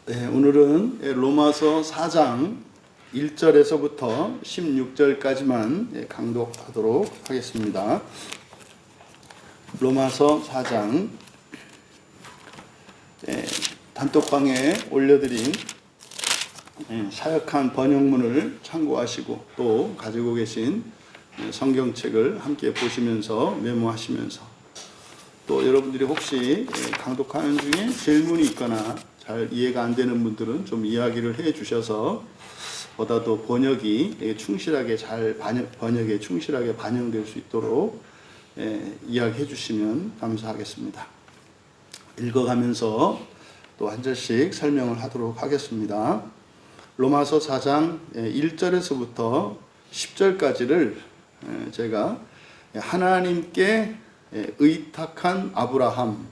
네, 오늘은 로마서 4장 1절에서부터 16절까지만 강독하도록 하겠습니다. 로마서 4장 단톡방에 올려드린 사역한 번역문을 참고하시고 또 가지고 계신 성경책을 함께 보시면서 메모하시면서 또 여러분들이 혹시 강독하는 중에 질문이 있거나 잘 이해가 안 되는 분들은 좀 이야기를 해 주셔서 보다 더 번역에 충실하게 반영될 수 있도록 이야기해 주시면 감사하겠습니다. 읽어가면서 또 한 절씩 설명을 하도록 하겠습니다. 로마서 4장 1절에서부터 10절까지를 제가 하나님께 의탁한 아브라함,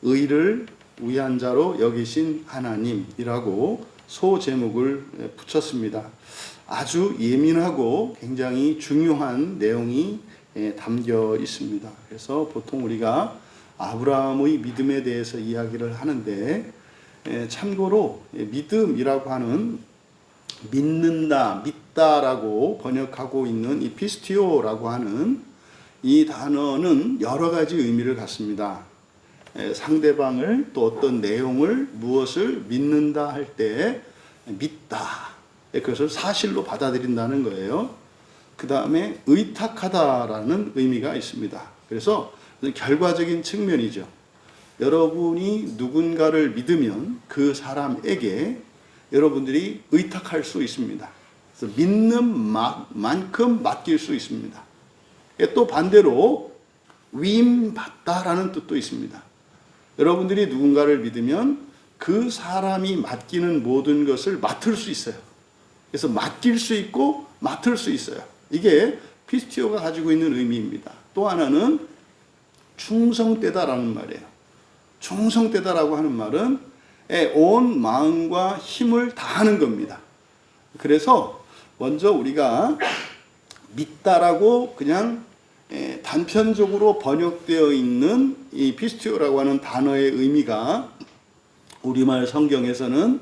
의를 위한 자로 여기신 하나님이라고 소제목을 붙였습니다. 아주 예민하고 굉장히 중요한 내용이 담겨 있습니다. 그래서 보통 우리가 아브라함의 믿음에 대해서 이야기를 하는데 참고로 믿음이라고 하는 믿는다, 믿다라고 번역하고 있는 이 피스티오라고 하는 이 단어는 여러 가지 의미를 갖습니다. 상대방을 또 어떤 내용을 무엇을 믿는다 할 때 믿다, 그것을 사실로 받아들인다는 거예요. 그 다음에 의탁하다라는 의미가 있습니다. 그래서 결과적인 측면이죠. 여러분이 누군가를 믿으면 그 사람에게 여러분들이 의탁할 수 있습니다. 그래서 믿는 만큼 맡길 수 있습니다. 또 반대로 위임받다라는 뜻도 있습니다. 여러분들이 누군가를 믿으면 그 사람이 맡기는 모든 것을 맡을 수 있어요. 그래서 맡길 수 있고 맡을 수 있어요. 이게 피스티오가 가지고 있는 의미입니다. 또 하나는 충성되다라는 말이에요. 충성되다라고 하는 말은 온 마음과 힘을 다하는 겁니다. 그래서 먼저 우리가 믿다라고 그냥 단편적으로 번역되어 있는 이 피스티오라고 하는 단어의 의미가 우리말 성경에서는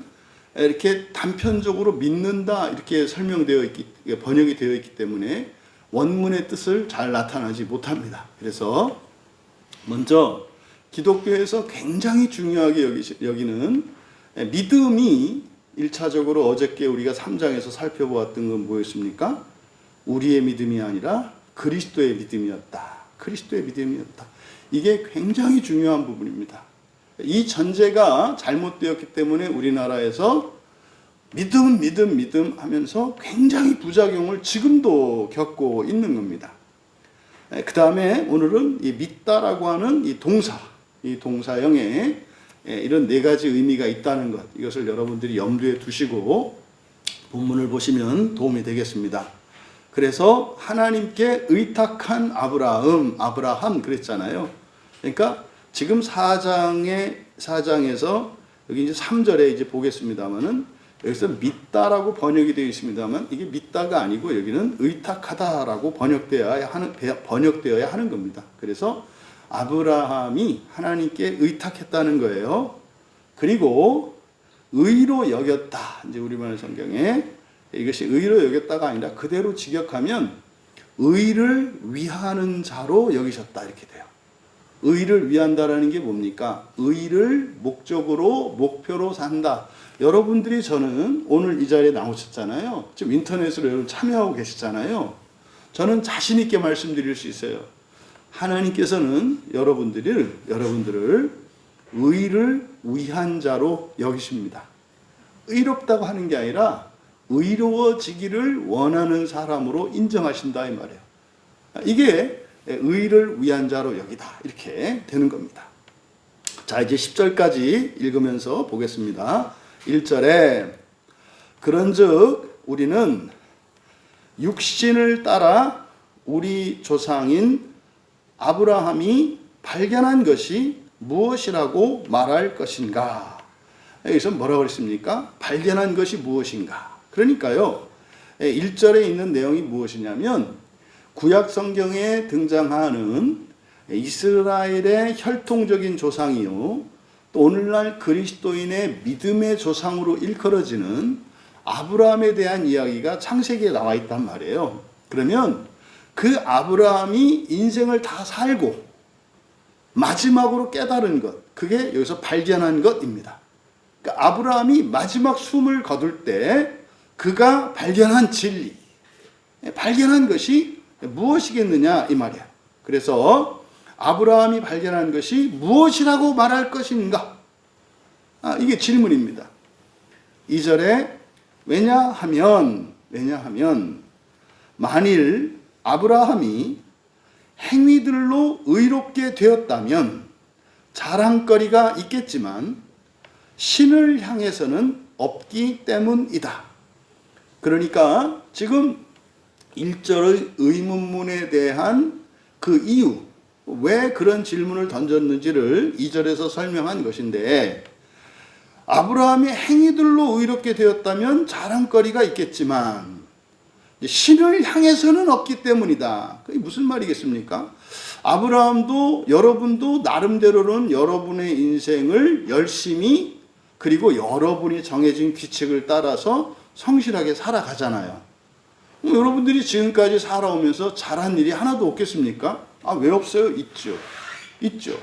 이렇게 단편적으로 믿는다 이렇게 번역이 되어 있기 때문에 원문의 뜻을 잘 나타나지 못합니다. 그래서 먼저 기독교에서 굉장히 중요하게 여기는 믿음이 1차적으로 어저께 우리가 3장에서 살펴보았던 건 뭐였습니까? 우리의 믿음이 아니라 그리스도의 믿음이었다. 그리스도의 믿음이었다. 이게 굉장히 중요한 부분입니다. 이 전제가 잘못되었기 때문에 우리나라에서 믿음 하면서 굉장히 부작용을 지금도 겪고 있는 겁니다. 그 다음에 오늘은 이 믿다라고 하는 이 동사형에 이런 네 가지 의미가 있다는 것, 이것을 여러분들이 염두에 두시고 본문을 보시면 도움이 되겠습니다. 그래서 하나님께 의탁한 아브라함 그랬잖아요. 그러니까 지금 4장에서 여기 이제 3절에 이제 보겠습니다만은 여기서 믿다라고 번역이 되어 있습니다만 이게 믿다가 아니고 여기는 의탁하다라고 번역되어야 하는 겁니다. 그래서 아브라함이 하나님께 의탁했다는 거예요. 그리고 의로 여겼다. 이제 우리말 성경에 이것이 의로 여겼다가 아니라 그대로 직역하면 의를 위하는 자로 여기셨다 이렇게 돼요. 의를 위한다라는 게 뭡니까? 의를 목표로 산다. 여러분들이 저는 오늘 이 자리에 나오셨잖아요. 지금 인터넷으로 여러분 참여하고 계시잖아요. 저는 자신 있게 말씀드릴 수 있어요. 하나님께서는 여러분들을 의를 위한 자로 여기십니다. 의롭다고 하는 게 아니라 의로워지기를 원하는 사람으로 인정하신다 이 말이에요. 이게 의를 위한 자로 여기다 이렇게 되는 겁니다. 자, 이제 10절까지 읽으면서 보겠습니다. 1절에 그런즉 우리는 육신을 따라 우리 조상인 아브라함이 발견한 것이 무엇이라고 말할 것인가? 여기서 뭐라고 그랬습니까? 발견한 것이 무엇인가? 그러니까요, 1절에 있는 내용이 무엇이냐면 구약 성경에 등장하는 이스라엘의 혈통적인 조상이요 또 오늘날 그리스도인의 믿음의 조상으로 일컬어지는 아브라함에 대한 이야기가 창세기에 나와 있단 말이에요. 그러면 그 아브라함이 인생을 다 살고 마지막으로 깨달은 것, 그게 여기서 발견한 것입니다. 그러니까 아브라함이 마지막 숨을 거둘 때 그가 발견한 진리, 발견한 것이 무엇이겠느냐 이 말이야. 그래서 아브라함이 발견한 것이 무엇이라고 말할 것인가? 이게 질문입니다. 2절에 왜냐하면 만일 아브라함이 행위들로 의롭게 되었다면 자랑거리가 있겠지만 신을 향해서는 없기 때문이다. 그러니까 지금 1절의 의문문에 대한 그 이유, 왜 그런 질문을 던졌는지를 2절에서 설명한 것인데, 아브라함이 행위들로 의롭게 되었다면 자랑거리가 있겠지만 신을 향해서는 없기 때문이다. 그게 무슨 말이겠습니까? 아브라함도 여러분도 나름대로는 여러분의 인생을 열심히, 그리고 여러분이 정해진 규칙을 따라서 성실하게 살아가잖아요. 여러분들이 지금까지 살아오면서 잘한 일이 하나도 없겠습니까? 왜 없어요? 있죠.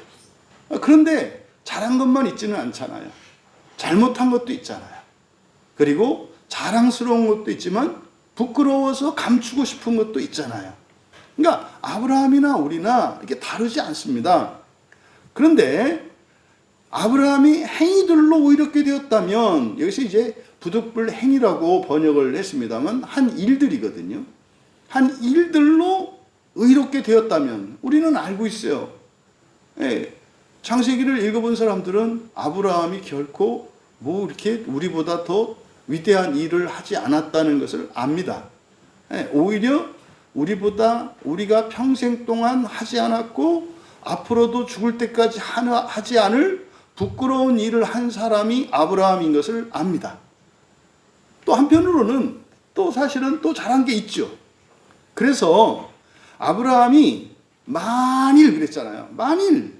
그런데 잘한 것만 있지는 않잖아요. 잘못한 것도 있잖아요. 그리고 자랑스러운 것도 있지만 부끄러워서 감추고 싶은 것도 있잖아요. 그러니까 아브라함이나 우리나 이렇게 다르지 않습니다. 그런데 아브라함이 행위들로 의롭게 되었다면, 여기서 이제 부득불 행위라고 번역을 했습니다만 한 일들이거든요. 한 일들로 의롭게 되었다면 우리는 알고 있어요. 창세기를 읽어본 사람들은 아브라함이 결코 뭐 이렇게 우리보다 더 위대한 일을 하지 않았다는 것을 압니다. 오히려 우리가 평생 동안 하지 않았고 앞으로도 죽을 때까지 하지 않을 부끄러운 일을 한 사람이 아브라함인 것을 압니다. 또 한편으로는 또 사실은 또 잘한 게 있죠. 그래서 아브라함이 만일 그랬잖아요. 만일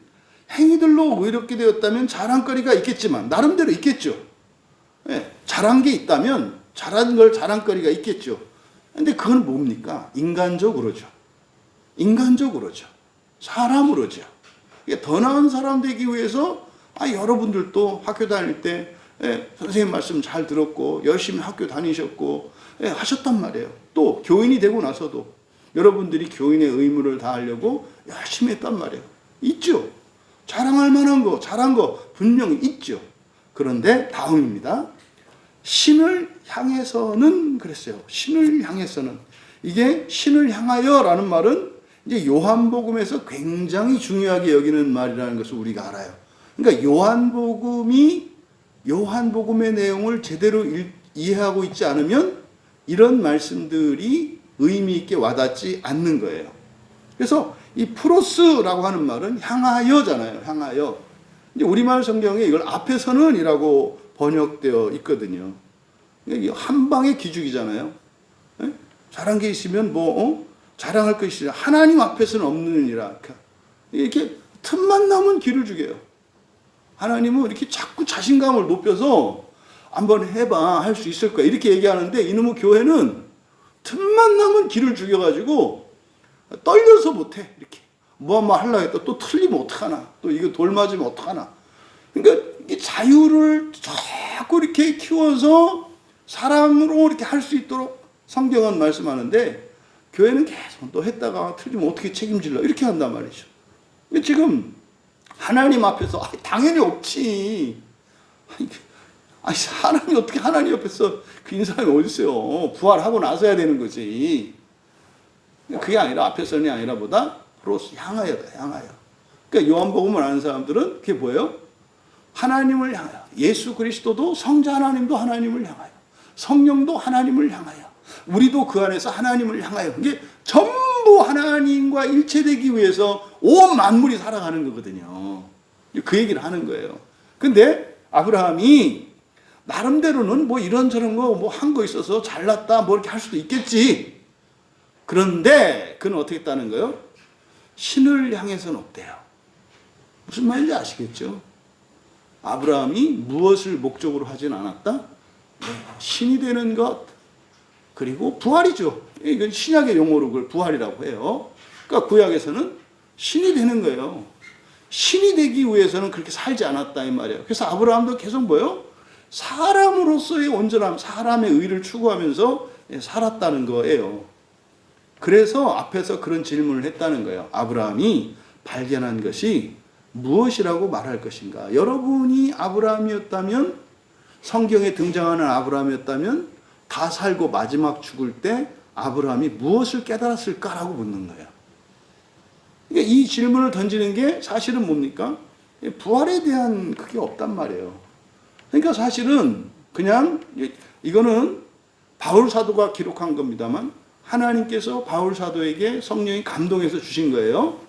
행위들로 의롭게 되었다면 자랑거리가 있겠지만, 나름대로 있겠죠. 잘한 게 있다면 잘한 걸 자랑거리가 있겠죠. 근데 그건 뭡니까? 인간적으로죠. 사람으로죠. 더 나은 사람 되기 위해서 여러분들도 학교 다닐 때 선생님 말씀 잘 들었고 열심히 학교 다니셨고 하셨단 말이에요. 또 교인이 되고 나서도 여러분들이 교인의 의무를 다하려고 열심히 했단 말이에요. 있죠. 자랑할 만한 거, 잘한 거 분명히 있죠. 그런데 다음입니다. 신을 향해서는 그랬어요. 신을 향해서는. 이게 신을 향하여라는 말은 이제 요한복음에서 굉장히 중요하게 여기는 말이라는 것을 우리가 알아요. 그러니까 요한복음의 내용을 제대로 이해하고 있지 않으면 이런 말씀들이 의미 있게 와닿지 않는 거예요. 그래서 이 프로스라고 하는 말은 향하여잖아요. 향하여. 이제 우리말 성경에 이걸 앞에서는이라고 번역되어 있거든요. 한 방의 기죽이잖아요. 잘한 게 있으면 자랑할 것이 하나님 앞에서는 없느니라. 이렇게 틈만 나면 기를 죽여요. 하나님은 이렇게 자꾸 자신감을 높여서 한번 해봐, 할 수 있을 거야 이렇게 얘기하는데, 이놈의 교회는 틈만 나면 기를 죽여가지고 떨려서 못해. 이렇게 뭐 하려고 했다 또 틀리면 어떡하나, 또 이거 돌 맞으면 어떡하나. 그러니까 이 자유를 자꾸 이렇게 키워서 사랑으로 이렇게 할 수 있도록 성경은 말씀하는데, 교회는 계속 또 했다가 틀리면 어떻게 책임질러 이렇게 한단 말이죠. 지금 하나님 앞에서 당연히 없지. 하나님 어떻게 하나님 옆에서 그 인사람이 어디 있어요? 부활하고 나서야 되는 거지. 그게 아니라 앞에서는 아니라 보다 프로스 향하여다. 향하여. 그러니까 요한복음을 아는 사람들은 그게 뭐예요? 하나님을 향하여. 예수 그리스도도 성자 하나님도 하나님을 향하여. 성령도 하나님을 향하여. 우리도 그 안에서 하나님을 향하여. 이게 전부 하나님과 일체되기 위해서 온 만물이 살아가는 거거든요. 그 얘기를 하는 거예요. 근데 아브라함이 나름대로는 뭐 이런저런 거 뭐 한 거 있어서 잘났다 뭐 이렇게 할 수도 있겠지. 그런데 그는 어떻게 했다는 거예요? 신을 향해서는 없대요. 무슨 말인지 아시겠죠? 아브라함이 무엇을 목적으로 하진 않았다? 네, 신이 되는 것, 그리고 부활이죠. 이건 신약의 용어로 그걸 부활이라고 해요. 그러니까 구약에서는 신이 되는 거예요. 신이 되기 위해서는 그렇게 살지 않았다 이 말이에요. 그래서 아브라함도 계속 뭐예요? 사람으로서의 온전함, 사람의 의를 추구하면서 살았다는 거예요. 그래서 앞에서 그런 질문을 했다는 거예요. 아브라함이 발견한 것이 무엇이라고 말할 것인가? 여러분이 아브라함이었다면, 성경에 등장하는 아브라함이었다면 다 살고 마지막 죽을 때 아브라함이 무엇을 깨달았을까라고 묻는 거예요. 그러니까 이 질문을 던지는 게 사실은 뭡니까? 부활에 대한 그게 없단 말이에요. 그러니까 사실은 그냥 이거는 바울 사도가 기록한 겁니다만 하나님께서 바울 사도에게 성령이 감동해서 주신 거예요.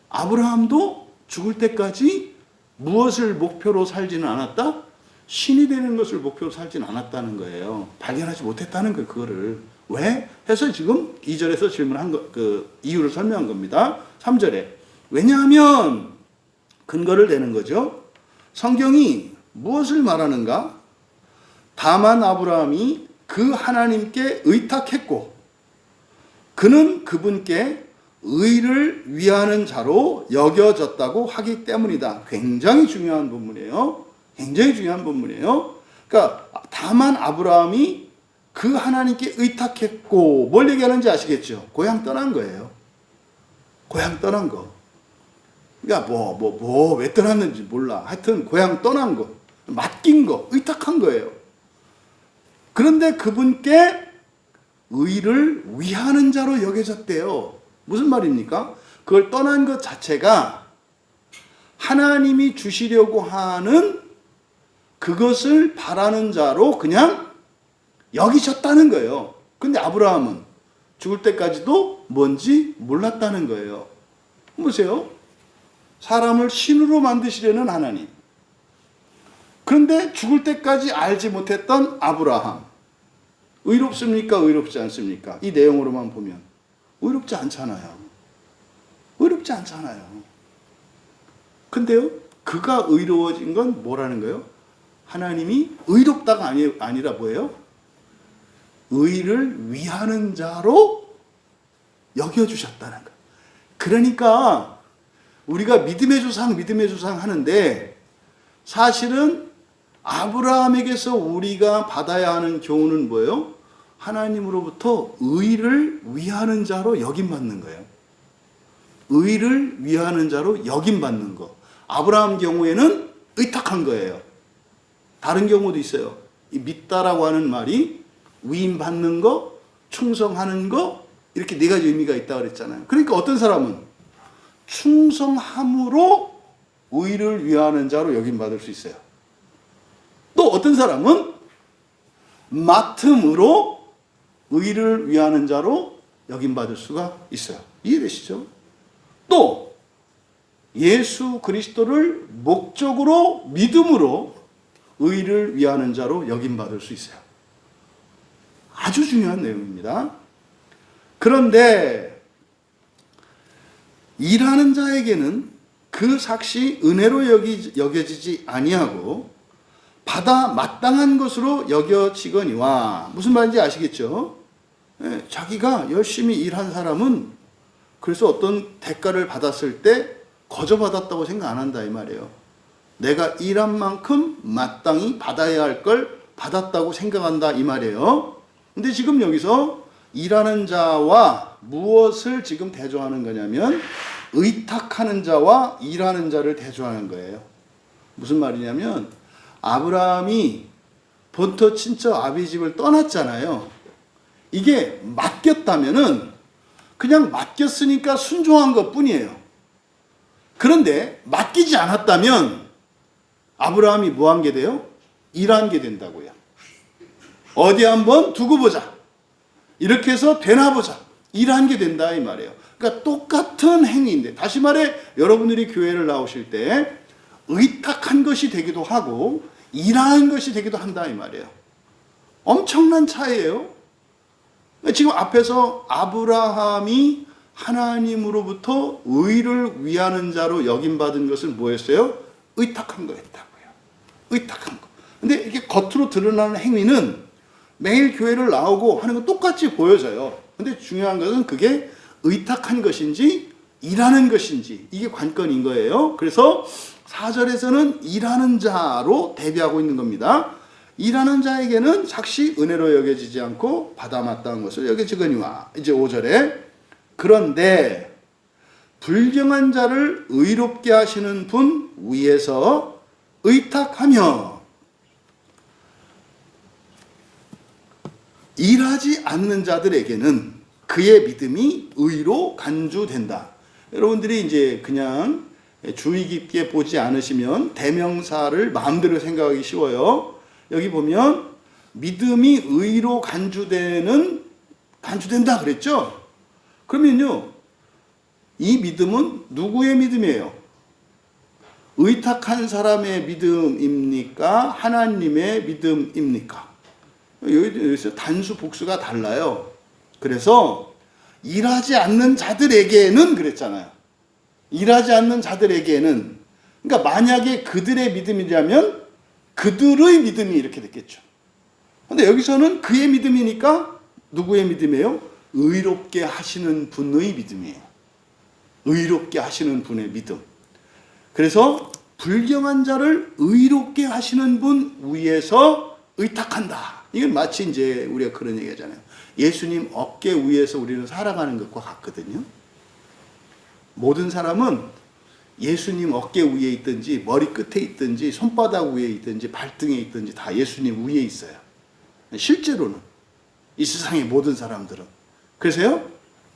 아브라함도 죽을 때까지 무엇을 목표로 살지는 않았다? 신이 되는 것을 목표로 살지는 않았다는 거예요. 발견하지 못했다는 거예요, 그거를. 왜? 해서 지금 2절에서 질문한 거, 그 이유를 설명한 겁니다. 3절에. 왜냐하면 근거를 대는 거죠. 성경이 무엇을 말하는가? 다만 아브라함이 그 하나님께 의탁했고 그는 그분께 의를 위하는 자로 여겨졌다고 하기 때문이다. 굉장히 중요한 본문이에요. 굉장히 중요한 본문이에요. 그러니까 다만 아브라함이 그 하나님께 의탁했고 뭘 얘기하는지 아시겠죠? 고향 떠난 거예요. 고향 떠난 거. 그러니까 왜 떠났는지 몰라. 하여튼 고향 떠난 거, 맡긴 거, 의탁한 거예요. 그런데 그분께 의를 위하는 자로 여겨졌대요. 무슨 말입니까? 그걸 떠난 것 자체가 하나님이 주시려고 하는 그것을 바라는 자로 그냥 여기셨다는 거예요. 근데 아브라함은 죽을 때까지도 뭔지 몰랐다는 거예요. 보세요. 사람을 신으로 만드시려는 하나님. 그런데 죽을 때까지 알지 못했던 아브라함. 의롭습니까? 의롭지 않습니까? 이 내용으로만 보면 의롭지 않잖아요. 의롭지 않잖아요. 근데요, 그가 의로워진 건 뭐라는 거예요? 하나님이 의롭다가 아니라 뭐예요? 의를 위하는 자로 여겨주셨다는 거예요. 그러니까 우리가 믿음의 조상 하는데 사실은 아브라함에게서 우리가 받아야 하는 교훈은 뭐예요? 하나님으로부터 의를 위하는 자로 여김받는 거예요. 의를 위하는 자로 여김받는 거. 아브라함 경우에는 의탁한 거예요. 다른 경우도 있어요. 이 믿다라고 하는 말이 위임받는 거, 충성하는 거, 이렇게 네 가지 의미가 있다고 그랬잖아요. 그러니까 어떤 사람은 충성함으로 의를 위하는 자로 여김받을 수 있어요. 또 어떤 사람은 맡음으로 의를 위하는 자로 여김받을 수가 있어요. 이해되시죠? 또 예수 그리스도를 목적으로 믿음으로 의를 위하는 자로 여김받을 수 있어요. 아주 중요한 내용입니다. 그런데 일하는 자에게는 그 삭시 은혜로 여겨지지 아니하고 받아 마땅한 것으로 여겨지거니와. 무슨 말인지 아시겠죠? 자기가 열심히 일한 사람은 그래서 어떤 대가를 받았을 때 거저받았다고 생각 안 한다 이 말이에요. 내가 일한 만큼 마땅히 받아야 할 걸 받았다고 생각한다 이 말이에요. 근데 지금 여기서 일하는 자와 무엇을 지금 대조하는 거냐면 의탁하는 자와 일하는 자를 대조하는 거예요. 무슨 말이냐면 아브라함이 본토 친척 아비 집을 떠났잖아요. 이게 맡겼다면은 그냥 맡겼으니까 순종한 것 뿐이에요. 그런데 맡기지 않았다면 아브라함이 뭐 한 게 돼요? 일한 게 된다고요. 어디 한번 두고 보자. 이렇게 해서 되나 보자. 일한 게 된다 이 말이에요. 그러니까 똑같은 행위인데, 다시 말해 여러분들이 교회를 나오실 때 의탁한 것이 되기도 하고 일하는 것이 되기도 한다 이 말이에요. 엄청난 차이예요. 지금 앞에서 아브라함이 하나님으로부터 의를 위하는 자로 여김받은 것은 뭐였어요? 의탁한 거였다고요. 의탁한 거. 근데 이게 겉으로 드러나는 행위는 매일 교회를 나오고 하는 건 똑같이 보여져요. 근데 중요한 것은 그게 의탁한 것인지 일하는 것인지, 이게 관건인 거예요. 그래서 4절에서는 일하는 자로 대비하고 있는 겁니다. 일하는 자에게는 삭시 은혜로 여겨지지 않고 받아 마땅한 것을 여겨지거니와. 이제 5절에 그런데 불경한 자를 의롭게 하시는 분 위에서 의탁하며 일하지 않는 자들에게는 그의 믿음이 의로 간주된다. 여러분들이 이제 그냥 주의 깊게 보지 않으시면 대명사를 마음대로 생각하기 쉬워요. 여기 보면 믿음이 의로 간주된다 그랬죠? 그러면요, 이 믿음은 누구의 믿음이에요? 의탁한 사람의 믿음입니까? 하나님의 믿음입니까? 여기서 단수 복수가 달라요. 그래서 일하지 않는 자들에게는 그랬잖아요. 일하지 않는 자들에게는, 그러니까 만약에 그들의 믿음이라면 그들의 믿음이 이렇게 됐겠죠. 근데 여기서는 그의 믿음이니까 누구의 믿음이에요? 의롭게 하시는 분의 믿음이에요. 의롭게 하시는 분의 믿음. 그래서 불경한 자를 의롭게 하시는 분 위에서 의탁한다. 이건 마치 이제 우리가 그런 얘기 하잖아요. 예수님 어깨 위에서 우리는 살아가는 것과 같거든요. 모든 사람은 예수님 어깨 위에 있든지 머리 끝에 있든지 손바닥 위에 있든지 발등에 있든지 다 예수님 위에 있어요. 실제로는 이 세상의 모든 사람들은. 그래서요,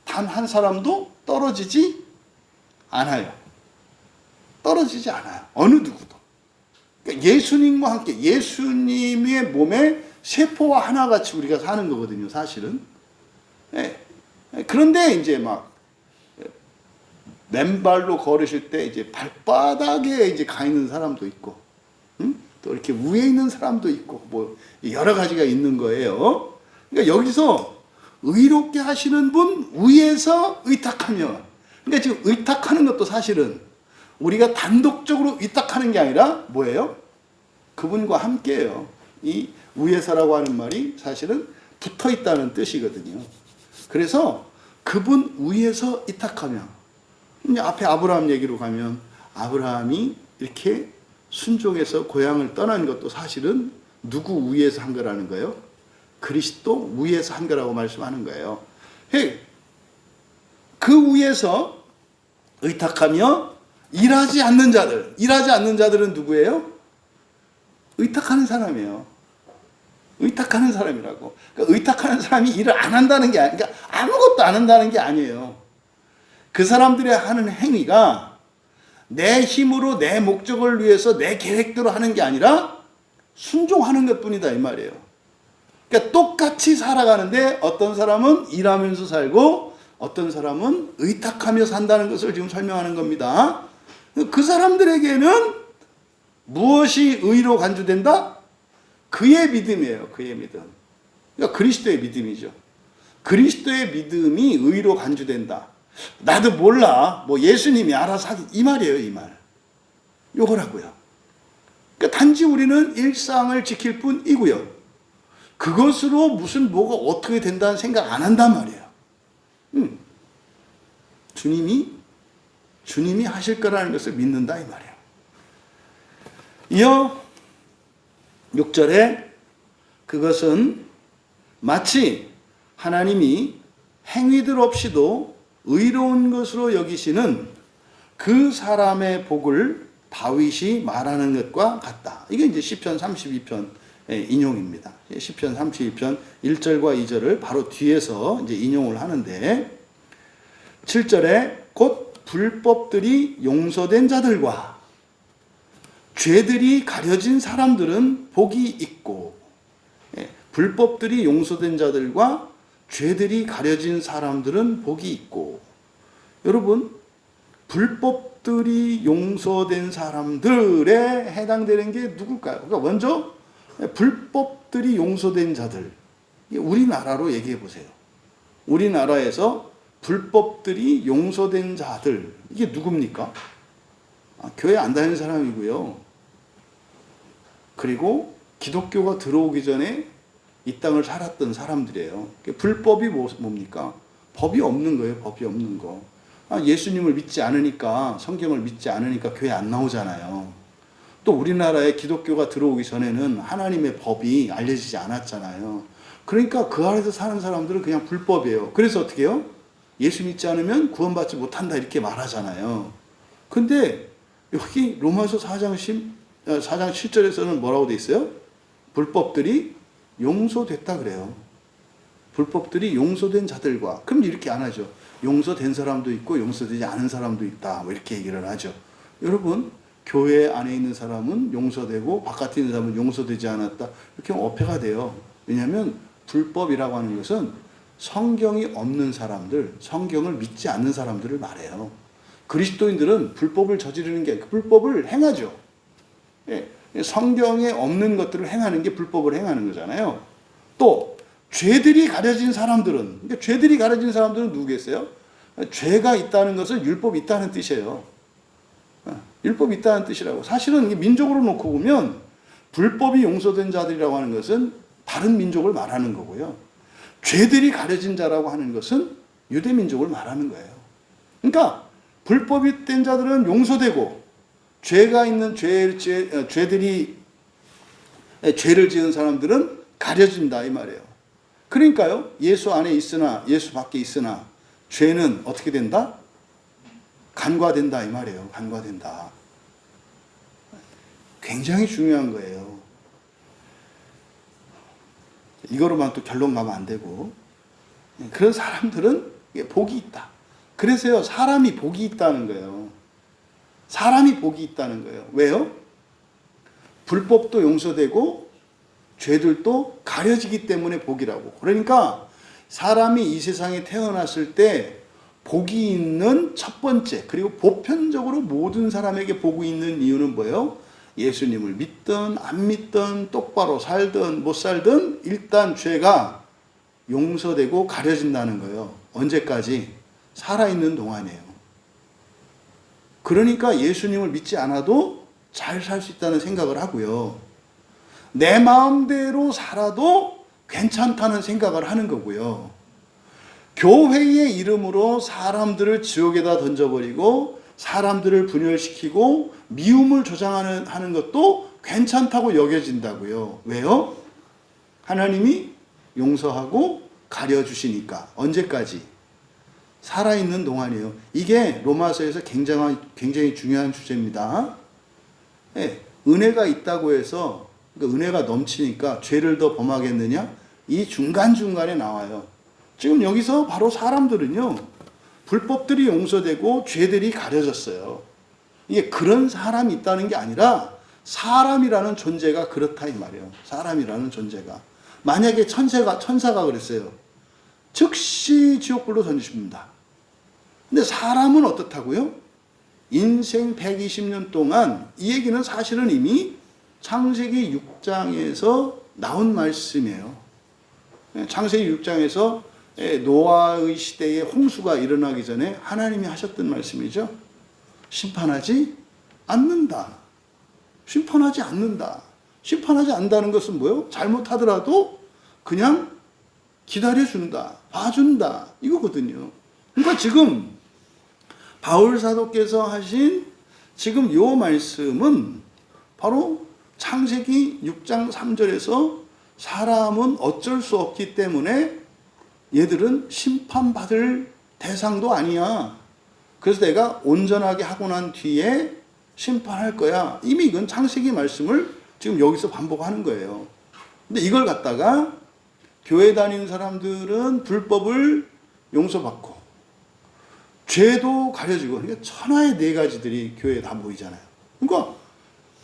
단 한 사람도 떨어지지 않아요. 떨어지지 않아요. 어느 누구도. 그러니까 예수님과 함께 예수님의 몸에 세포와 하나같이 우리가 사는 거거든요, 사실은. 네. 그런데 이제 막 맨발로 걸으실 때 이제 발바닥에 이제 가 있는 사람도 있고, 또 이렇게 위에 있는 사람도 있고, 뭐 여러 가지가 있는 거예요. 그러니까 여기서 의롭게 하시는 분 위에서 의탁하며, 그러니까 지금 의탁하는 것도 사실은 우리가 단독적으로 의탁하는 게 아니라 뭐예요? 그분과 함께예요. 이 위에서라고 하는 말이 사실은 붙어 있다는 뜻이거든요. 그래서 그분 위에서 의탁하며, 이제 앞에 아브라함 얘기로 가면 아브라함이 이렇게 순종해서 고향을 떠난 것도 사실은 누구 위에서 한 거라는 거예요? 그리스도 위에서 한 거라고 말씀하는 거예요. 그 위에서 의탁하며 일하지 않는 자들. 일하지 않는 자들은 누구예요? 의탁하는 사람이에요. 의탁하는 사람이라고. 그러니까 의탁하는 사람이 일을 안 한다는 게 아니라, 그러니까 아무것도 안 한다는 게 아니에요. 그 사람들의 하는 행위가 내 힘으로 내 목적을 위해서 내 계획대로 하는 게 아니라 순종하는 것뿐이다 이 말이에요. 그러니까 똑같이 살아가는데 어떤 사람은 일하면서 살고 어떤 사람은 의탁하며 산다는 것을 지금 설명하는 겁니다. 그 사람들에게는 무엇이 의로 간주된다? 그의 믿음이에요. 그의 믿음. 그러니까 그리스도의 믿음이죠. 그리스도의 믿음이 의로 간주된다. 나도 몰라. 뭐 예수님이 알아서 하기. 이 말이에요. 이 말. 요거라고요. 그러니까 단지 우리는 일상을 지킬 뿐이고요. 그것으로 무슨 뭐가 어떻게 된다는 생각 안 한단 말이에요. 주님이 하실 거라는 것을 믿는다 이 말이에요. 이어 6절에 그것은 마치 하나님이 행위들 없이도 의로운 것으로 여기시는 그 사람의 복을 다윗이 말하는 것과 같다. 이게 이제 시편 32편 인용입니다. 시편 32편 1절과 2절을 바로 뒤에서 이제 인용을 하는데 7절에 곧 불법들이 용서된 자들과 죄들이 가려진 사람들은 복이 있고, 불법들이 용서된 자들과 죄들이 가려진 사람들은 복이 있고. 여러분, 불법들이 용서된 사람들에 해당되는 게 누굴까요? 그러니까 먼저 불법들이 용서된 자들, 우리나라로 얘기해 보세요. 우리나라에서 불법들이 용서된 자들, 이게 누굽니까? 교회 안 다니는 사람이고요. 그리고 기독교가 들어오기 전에 이 땅을 살았던 사람들이에요. 불법이 뭡니까? 법이 없는 거예요. 법이 없는 거. 예수님을 믿지 않으니까, 성경을 믿지 않으니까 교회 안 나오잖아요. 또 우리나라에 기독교가 들어오기 전에는 하나님의 법이 알려지지 않았잖아요. 그러니까 그 안에서 사는 사람들은 그냥 불법이에요. 그래서 어떻게 해요? 예수 믿지 않으면 구원받지 못한다 이렇게 말하잖아요. 근데 여기 로마서 4장 7절에서는 뭐라고 돼 있어요? 불법들이 용서됐다 그래요. 불법들이 용서된 자들과. 그럼 이렇게 안 하죠. 용서된 사람도 있고 용서되지 않은 사람도 있다. 뭐 이렇게 얘기를 하죠. 여러분, 교회 안에 있는 사람은 용서되고 바깥에 있는 사람은 용서되지 않았다. 이렇게 하면 어폐가 돼요. 왜냐하면 불법이라고 하는 것은 성경이 없는 사람들, 성경을 믿지 않는 사람들을 말해요. 그리스도인들은 불법을 저지르는 게 불법을 행하죠. 예, 성경에 없는 것들을 행하는 게 불법을 행하는 거잖아요. 또 죄들이 가려진 사람들은, 그러니까 죄들이 가려진 사람들은 누구겠어요? 죄가 있다는 것은 율법이 있다는 뜻이에요. 율법이 있다는 뜻이라고. 사실은 민족으로 놓고 보면 불법이 용서된 자들이라고 하는 것은 다른 민족을 말하는 거고요. 죄들이 가려진 자라고 하는 것은 유대 민족을 말하는 거예요. 그러니까 불법이 된 자들은 용서되고 죄가 있는 죄들이 죄를 지은 사람들은 가려진다 이 말이에요. 그러니까요. 예수 안에 있으나 예수 밖에 있으나 죄는 어떻게 된다? 간과된다 이 말이에요. 간과된다. 굉장히 중요한 거예요. 이거로만 또 결론 가면 안 되고, 그런 사람들은 복이 있다. 그래서요, 사람이 복이 있다는 거예요. 사람이 복이 있다는 거예요. 왜요? 불법도 용서되고 죄들도 가려지기 때문에 복이라고. 그러니까 사람이 이 세상에 태어났을 때 복이 있는 첫 번째, 그리고 보편적으로 모든 사람에게 복이 있는 이유는 뭐예요? 예수님을 믿든 안 믿든 똑바로 살든 못 살든 일단 죄가 용서되고 가려진다는 거예요. 언제까지? 살아있는 동안이에요. 그러니까 예수님을 믿지 않아도 잘 살 수 있다는 생각을 하고요. 내 마음대로 살아도 괜찮다는 생각을 하는 거고요. 교회의 이름으로 사람들을 지옥에다 던져버리고 사람들을 분열시키고 미움을 조장하는 것도 괜찮다고 여겨진다고요. 왜요? 하나님이 용서하고 가려주시니까. 언제까지? 살아있는 동안이에요. 이게 로마서에서 굉장히 중요한 주제입니다. 네, 은혜가 있다고 해서 그러니까 은혜가 넘치니까 죄를 더 범하겠느냐? 이 중간중간에 나와요. 지금 여기서 바로 사람들은요, 불법들이 용서되고 죄들이 가려졌어요. 이게 그런 사람이 있다는 게 아니라 사람이라는 존재가 그렇다 이 말이에요. 사람이라는 존재가. 만약에 천사가 그랬어요. 즉시 지옥불로 던지십니다. 근데 사람은 어떻다고요? 인생 120년 동안, 이 얘기는 사실은 이미 창세기 6장에서 나온 말씀이에요. 창세기 6장에서 노아의 시대에 홍수가 일어나기 전에 하나님이 하셨던 말씀이죠. 심판하지 않는다. 심판하지 않는다. 심판하지 않는다는 것은 뭐예요? 잘못하더라도 그냥 기다려준다. 봐준다. 이거거든요. 그러니까 지금 바울 사도께서 하신 지금 요 말씀은 바로 창세기 6장 3절에서 사람은 어쩔 수 없기 때문에 얘들은 심판받을 대상도 아니야. 그래서 내가 온전하게 하고 난 뒤에 심판할 거야. 이미 이건 창세기 말씀을 지금 여기서 반복하는 거예요. 근데 이걸 갖다가 교회 다니는 사람들은 불법을 용서받고 죄도 가려지고, 그러니까 천하의 네 가지들이 교회에 다 모이잖아요. 그러니까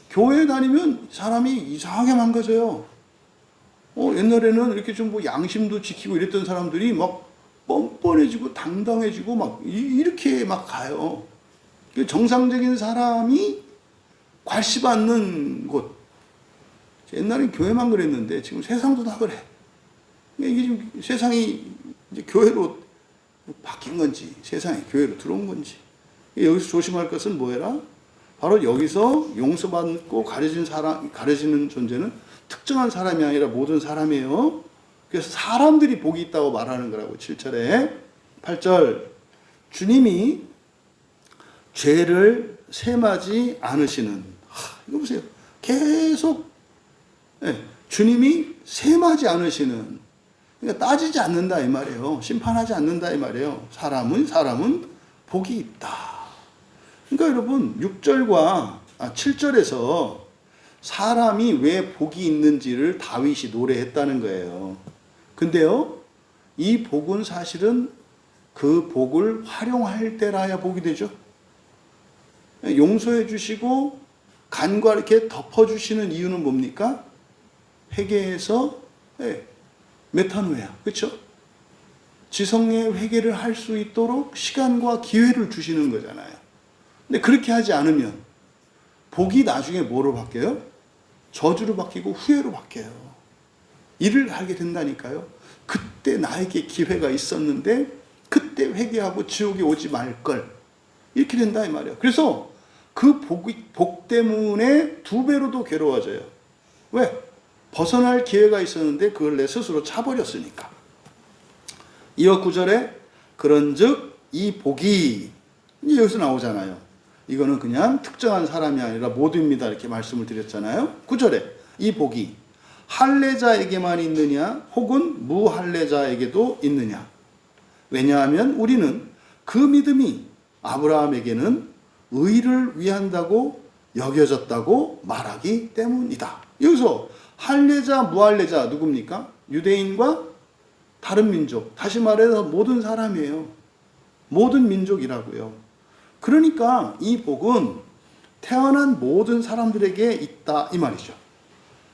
교회 다니면 사람이 이상하게 망가져요. 옛날에는 이렇게 좀 뭐 양심도 지키고 이랬던 사람들이 막 뻔뻔해지고 당당해지고 막 이렇게 막 가요. 정상적인 사람이 괄시받는 곳. 옛날엔 교회만 그랬는데 지금 세상도 다 그래. 이게 지금 세상이 이제 교회로 바뀐 건지 세상이 교회로 들어온 건지. 여기서 조심할 것은 뭐예요? 바로 여기서 용서받고 가려지는 존재는 특정한 사람이 아니라 모든 사람이에요. 그래서 사람들이 복이 있다고 말하는 거라고. 7절에 8절 주님이 죄를 셈하지 않으시는, 이거 보세요. 계속 주님이 셈하지 않으시는, 그러니까 따지지 않는다 이 말이에요. 심판하지 않는다 이 말이에요. 사람은 복이 있다. 그러니까 여러분 6절과 7절에서 사람이 왜 복이 있는지를 다윗이 노래했다는 거예요. 근데요, 이 복은 사실은 그 복을 활용할 때라야 복이 되죠. 용서해 주시고 간과 이렇게 덮어주시는 이유는 뭡니까? 회개해서 메타노야, 그렇죠? 지성의 회개를 할 수 있도록 시간과 기회를 주시는 거잖아요. 근데 그렇게 하지 않으면 복이 나중에 뭐로 바뀌어요? 저주로 바뀌고 후회로 바뀌어요. 일을 하게 된다니까요. 그때 나에게 기회가 있었는데 그때 회개하고 지옥에 오지 말걸, 이렇게 된다 이 말이에요. 그래서 그 복 때문에 2배로 괴로워져요. 왜? 벗어날 기회가 있었는데 그걸 내 스스로 차버렸으니까. 이어 9절에 그런즉 이 복이, 이제 여기서 나오잖아요. 이거는 그냥 특정한 사람이 아니라 모두입니다, 이렇게 말씀을 드렸잖아요. 9절에 이 복이 할례자에게만 있느냐 혹은 무할례자에게도 있느냐. 왜냐하면 우리는 그 믿음이 아브라함에게는 의를 위한다고 여겨졌다고 말하기 때문이다. 여기서 할례자 무할례자 누굽니까? 유대인과 다른 민족, 다시 말해서 모든 사람이에요. 모든 민족이라고요. 그러니까 이 복은 태어난 모든 사람들에게 있다 이 말이죠.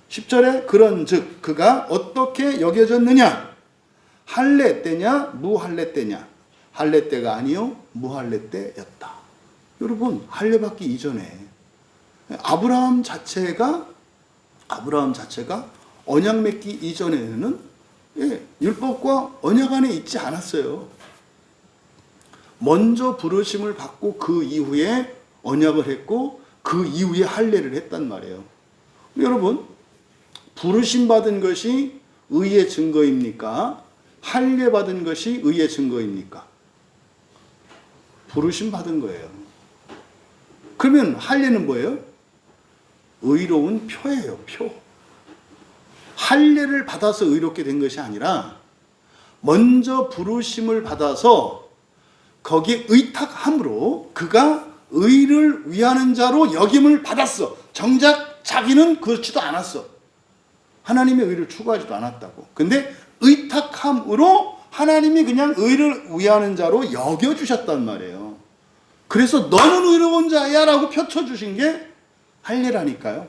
10절에 그런즉 그가 어떻게 여겨졌느냐? 할례 때냐 무할례 때냐? 할례 때가 아니요 무할례 때였다. 여러분, 할례 받기 이전에 아브라함 자체가 언약 맺기 이전에는 율법과 언약 안에 있지 않았어요. 먼저 부르심을 받고 그 이후에 언약을 했고 그 이후에 할례를 했단 말이에요. 여러분, 부르심 받은 것이 의의 증거입니까? 할례 받은 것이 의의 증거입니까? 부르심 받은 거예요. 그러면 할례는 뭐예요? 의로운 표예요, 표. 할례를 받아서 의롭게 된 것이 아니라 먼저 부르심을 받아서 거기에 의탁함으로 그가 의를 위하는 자로 여김을 받았어. 정작 자기는 그렇지도 않았어. 하나님의 의를 추구하지도 않았다고. 근데 의탁함으로 하나님이 그냥 의를 위하는 자로 여겨주셨단 말이에요. 그래서 너는 의로운 자야 라고 펼쳐주신 게 할례라니까요.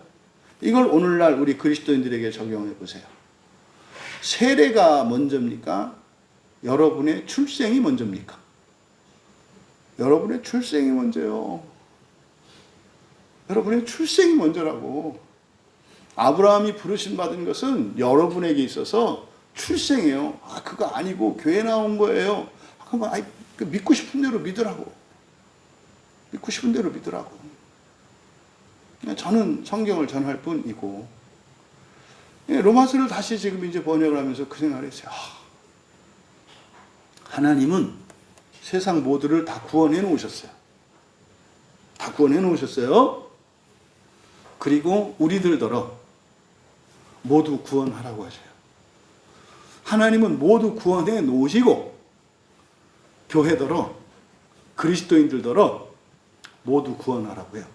이걸 오늘날 우리 그리스도인들에게 적용해 보세요. 세례가 먼저입니까? 여러분의 출생이 먼저입니까? 여러분의 출생이 먼저요. 여러분의 출생이 먼저라고. 아브라함이 부르심 받은 것은 여러분에게 있어서 출생이에요. 그거 아니고 교회 나온 거예요. 그러면 믿고 싶은 대로 믿으라고. 믿고 싶은 대로 믿으라고. 저는 성경을 전할 뿐이고, 로마서를 다시 지금 이제 번역을 하면서 그 생각을 했어요. 하나님은 세상 모두를 다 구원해 놓으셨어요. 다 구원해 놓으셨어요. 그리고 우리들더러 모두 구원하라고 하셔요. 하나님은 모두 구원해 놓으시고 교회더러 그리스도인들더러 모두 구원하라고 해요.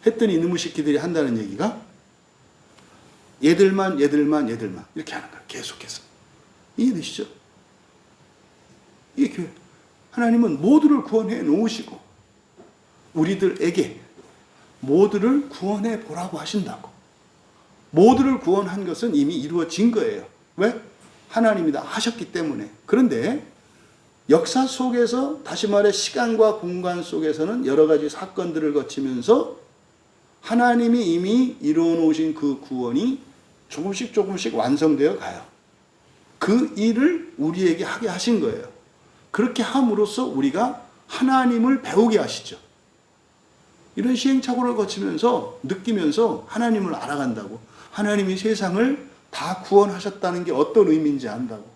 했더니 이놈의 새끼들이 한다는 얘기가 얘들만 이렇게 하는 거예요. 계속해서. 이해되시죠? 이게 교회. 하나님은 모두를 구원해 놓으시고 우리들에게 모두를 구원해 보라고 하신다고. 모두를 구원한 것은 이미 이루어진 거예요. 왜? 하나님이 다 하셨기 때문에. 그런데 역사 속에서, 다시 말해 시간과 공간 속에서는 여러 가지 사건들을 거치면서 하나님이 이미 이루어 놓으신 그 구원이 조금씩 완성되어 가요. 그 일을 우리에게 하게 하신 거예요. 그렇게 함으로써 우리가 하나님을 배우게 하시죠. 이런 시행착오를 거치면서 느끼면서 하나님을 알아간다고. 하나님이 세상을 다 구원하셨다는 게 어떤 의미인지 안다고.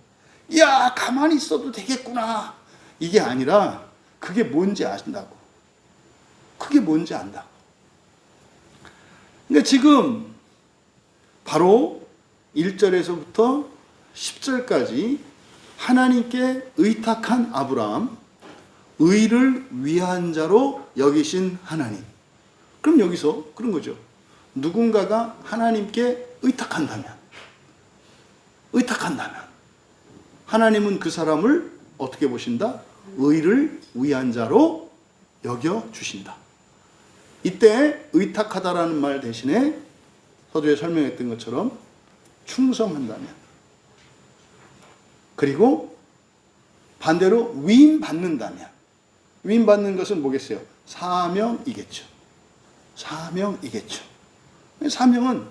야, 가만히 있어도 되겠구나. 이게 아니라 그게 뭔지 아신다고. 그게 뭔지 안다고. 그러니까 지금 바로 1절에서부터 10절까지 하나님께 의탁한 아브라함, 의를 위한 자로 여기신 하나님. 그럼 여기서 그런 거죠. 누군가가 하나님께 의탁한다면 하나님은 그 사람을 어떻게 보신다? 의를 위한 자로 여겨주신다. 이때 의탁하다라는 말 대신에 서두에 설명했던 것처럼 충성한다면, 그리고 반대로 위임받는다면, 위임받는 것은 뭐겠어요? 사명이겠죠. 사명은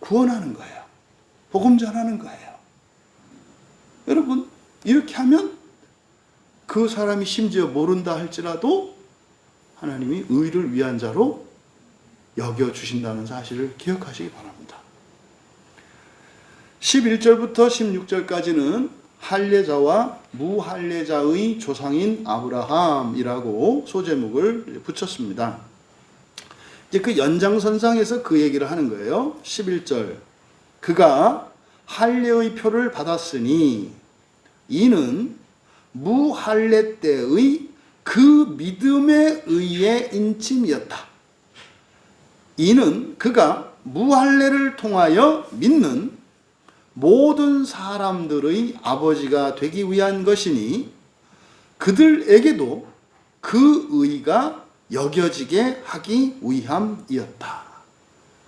구원하는 거예요. 복음 전하는 거예요. 여러분, 이렇게 하면 그 사람이 심지어 모른다 할지라도 하나님이 의를 위한 자로 여겨주신다는 사실을 기억하시기 바랍니다. 11절부터 16절까지는 할례자와 무할례자의 조상인 아브라함이라고 소제목을 붙였습니다. 이제 그 연장선상에서 그 얘기를 하는 거예요. 11절. 그가 할례의 표를 받았으니 이는 무할례 때의 그 믿음에 의해 인침이었다. 이는 그가 무할례를 통하여 믿는 모든 사람들의 아버지가 되기 위한 것이니 그들에게도 그 의가 여겨지게 하기 위함이었다.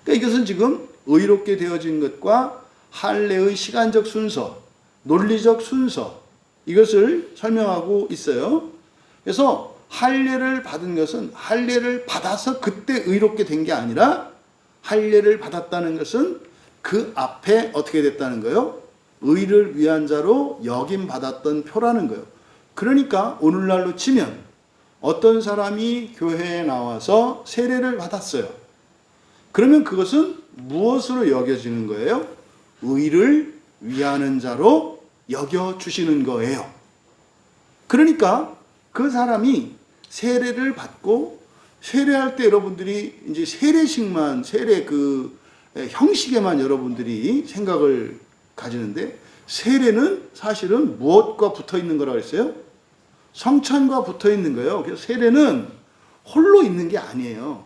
그러니까 이것은 지금 의롭게 되어진 것과 할례의 시간적 순서, 논리적 순서, 이것을 설명하고 있어요. 그래서 할례를 받은 것은 할례를 받아서 그때 의롭게 된 게 아니라 할례를 받았다는 것은 그 앞에 어떻게 됐다는 거예요? 의를 위한 자로 여김받았던 표라는 거예요. 그러니까 오늘날로 치면 어떤 사람이 교회에 나와서 세례를 받았어요. 그러면 그것은 무엇으로 여겨지는 거예요? 의를 위하는 자로 여겨주시는 거예요. 그러니까 그 사람이 세례를 받고, 세례할 때 여러분들이 이제 세례식만, 세례 그 형식에만 여러분들이 생각을 가지는데, 세례는 사실은 무엇과 붙어 있는 거라고 했어요? 성찬과 붙어 있는 거예요. 그래서 세례는 홀로 있는 게 아니에요.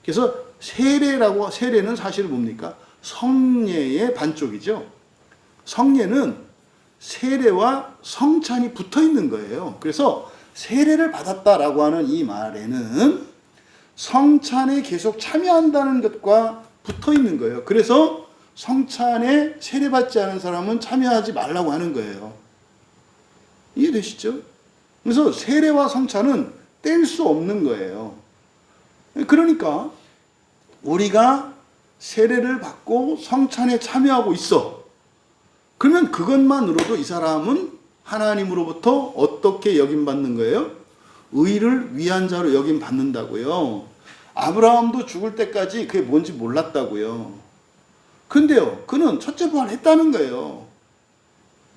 그래서 세례는 사실 뭡니까? 성례의 반쪽이죠. 성례는 세례와 성찬이 붙어 있는 거예요. 그래서 세례를 받았다라고 하는 이 말에는 성찬에 계속 참여한다는 것과 붙어 있는 거예요. 그래서 성찬에 세례받지 않은 사람은 참여하지 말라고 하는 거예요. 이해되시죠? 그래서 세례와 성찬은 뗄 수 없는 거예요. 그러니까 우리가 세례를 받고 성찬에 참여하고 있어. 그러면 그것만으로도 이 사람은 하나님으로부터 어떻게 여김받는 거예요? 의를 위한 자로 여김받는다고요. 아브라함도 죽을 때까지 그게 뭔지 몰랐다고요. 근데요, 그는 첫째 부활 했다는 거예요.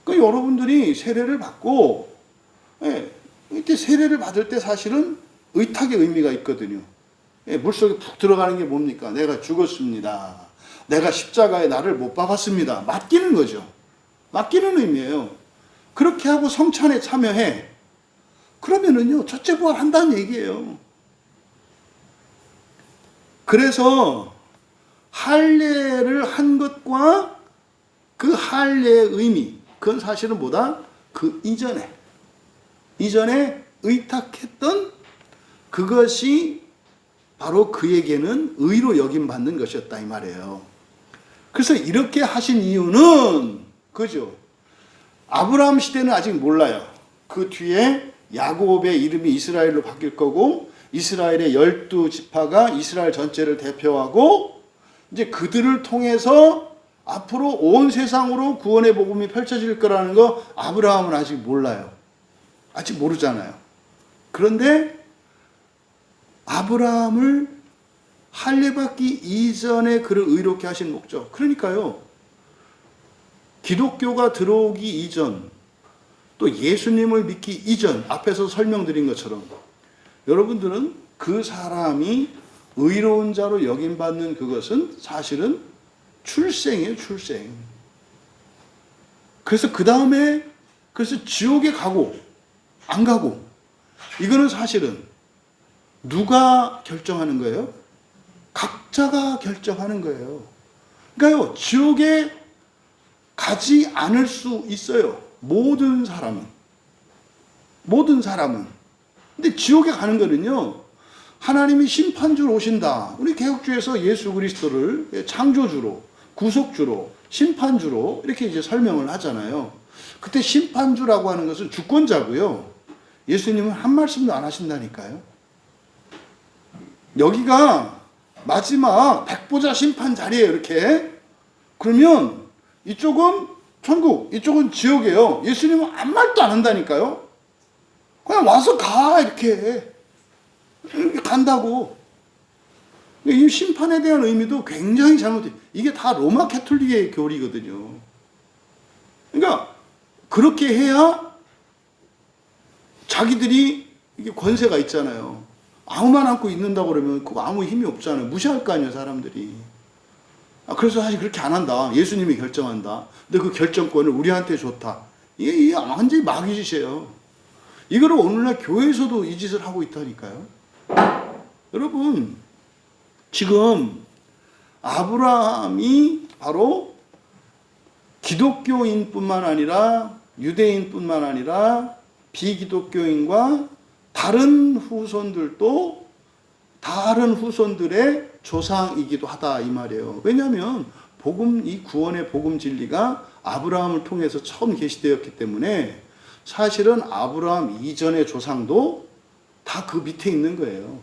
그러니까 여러분들이 세례를 받고, 이때 세례를 받을 때 사실은 의탁의 의미가 있거든요. 물속에 푹 들어가는 게 뭡니까? 내가 죽었습니다. 내가 십자가에 나를 못 박았습니다. 맡기는 거죠. 맡기는 의미예요. 그렇게 하고 성찬에 참여해. 그러면은요, 첫째 부활 한다는 얘기예요. 그래서 할례를 한 것과 그 할례의 의미, 그건 사실은 뭐다? 그 이전에 의탁했던 그것이 바로 그에게는 의로 여김받는 것이었다 이 말이에요. 그래서 이렇게 하신 이유는 그죠? 아브라함 시대는 아직 몰라요. 그 뒤에 야곱의 이름이 이스라엘로 바뀔 거고, 이스라엘의 12지파가 이스라엘 전체를 대표하고, 이제 그들을 통해서 앞으로 온 세상으로 구원의 복음이 펼쳐질 거라는 거 아브라함은 아직 몰라요. 아직 모르잖아요. 그런데 아브라함을 할례받기 이전에 그를 의롭게 하신 목적. 그러니까요, 기독교가 들어오기 이전, 또 예수님을 믿기 이전, 앞에서 설명드린 것처럼 여러분들은 그 사람이 의로운 자로 여김받는 그것은 사실은 출생이에요, 출생. 그래서 그 다음에 그래서 지옥에 가고 안 가고, 이거는 사실은 누가 결정하는 거예요? 각자가 결정하는 거예요. 그러니까요, 지옥에 가지 않을 수 있어요. 모든 사람은. 근데 지옥에 가는 거는요, 하나님이 심판주로 오신다. 우리 개혁주에서 예수 그리스도를 창조주로, 구속주로, 심판주로 이렇게 이제 설명을 하잖아요. 그때 심판주라고 하는 것은 주권자고요. 예수님은 한 말씀도 안 하신다니까요. 여기가 마지막 백보자 심판 자리예요, 이렇게. 그러면 이쪽은 천국, 이쪽은 지옥이에요. 예수님은 아무 말도 안 한다니까요. 그냥 와서 가, 이렇게 간다고. 이 심판에 대한 의미도 굉장히 잘못돼. 이게 다 로마 캐톨릭의 교리거든요. 그러니까 그렇게 해야 자기들이 이게 권세가 있잖아요. 아무만 안고 있는다고 그러면 그거 아무 힘이 없잖아요. 무시할 거 아니에요, 사람들이. 그래서 사실 그렇게 안 한다. 예수님이 결정한다. 근데 그 결정권을 우리한테 줬다. 이게 완전히 마귀짓이에요. 이거를 오늘날 교회에서도 이 짓을 하고 있다니까요. 여러분, 지금 아브라함이 바로 기독교인뿐만 아니라 유대인뿐만 아니라 비기독교인과 다른 후손들도 다른 후손들의 조상이기도 하다, 이 말이에요. 왜냐하면 복음, 이 구원의 복음 진리가 아브라함을 통해서 처음 계시되었기 때문에 사실은 아브라함 이전의 조상도 다 그 밑에 있는 거예요.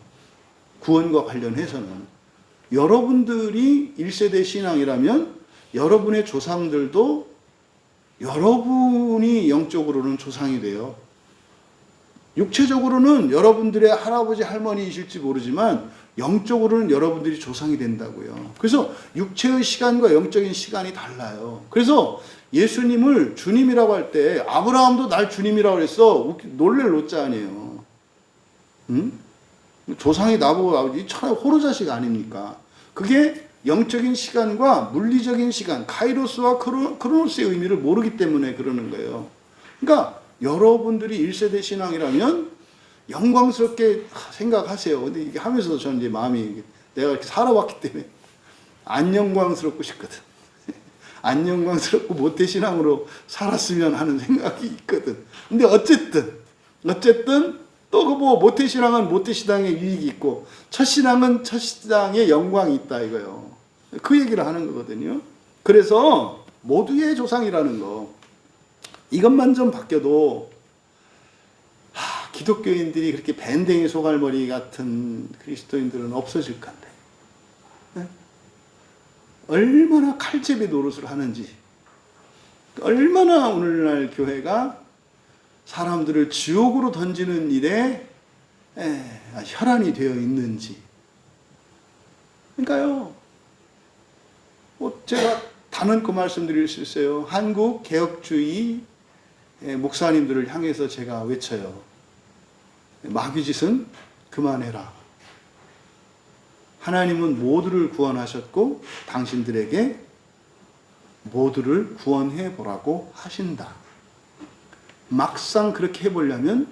구원과 관련해서는. 여러분들이 1세대 신앙이라면 여러분의 조상들도 여러분이 영적으로는 조상이 돼요. 육체적으로는 여러분들의 할아버지 할머니이실지 모르지만 영적으로는 여러분들이 조상이 된다고요. 그래서 육체의 시간과 영적인 시간이 달라요. 그래서 예수님을 주님이라고 할 때 아브라함도 날 주님이라고 그랬어. 놀랄 노자 아니에요. 응? 조상이 나보고 차라리 호로자식 아닙니까? 그게 영적인 시간과 물리적인 시간, 카이로스와 크로노스의 의미를 모르기 때문에 그러는 거예요. 그러니까 여러분들이 1세대 신앙이라면 영광스럽게 생각하세요. 근데 이게 하면서도 저는 이제 마음이, 내가 이렇게 살아왔기 때문에 안 영광스럽고 싶거든. 안 영광스럽고 모태신앙으로 살았으면 하는 생각이 있거든. 근데 어쨌든 또 그 뭐 모태신앙은 모태신앙의 유익이 있고 첫신앙은 첫신앙의 영광이 있다, 이거요. 그 얘기를 하는 거거든요. 그래서 모두의 조상이라는 거, 이것만 좀 바뀌어도 기독교인들이 그렇게 밴댕이 소갈머리 같은 그리스도인들은 없어질 건데, 네? 얼마나 칼제비 노릇을 하는지, 얼마나 오늘날 교회가 사람들을 지옥으로 던지는 일에 혈안이 되어 있는지. 그러니까요, 제가 단언코 말씀드릴 수 있어요. 한국 개혁주의 목사님들을 향해서 제가 외쳐요. 마귀짓은 그만해라. 하나님은 모두를 구원하셨고 당신들에게 모두를 구원해 보라고 하신다. 막상 그렇게 해보려면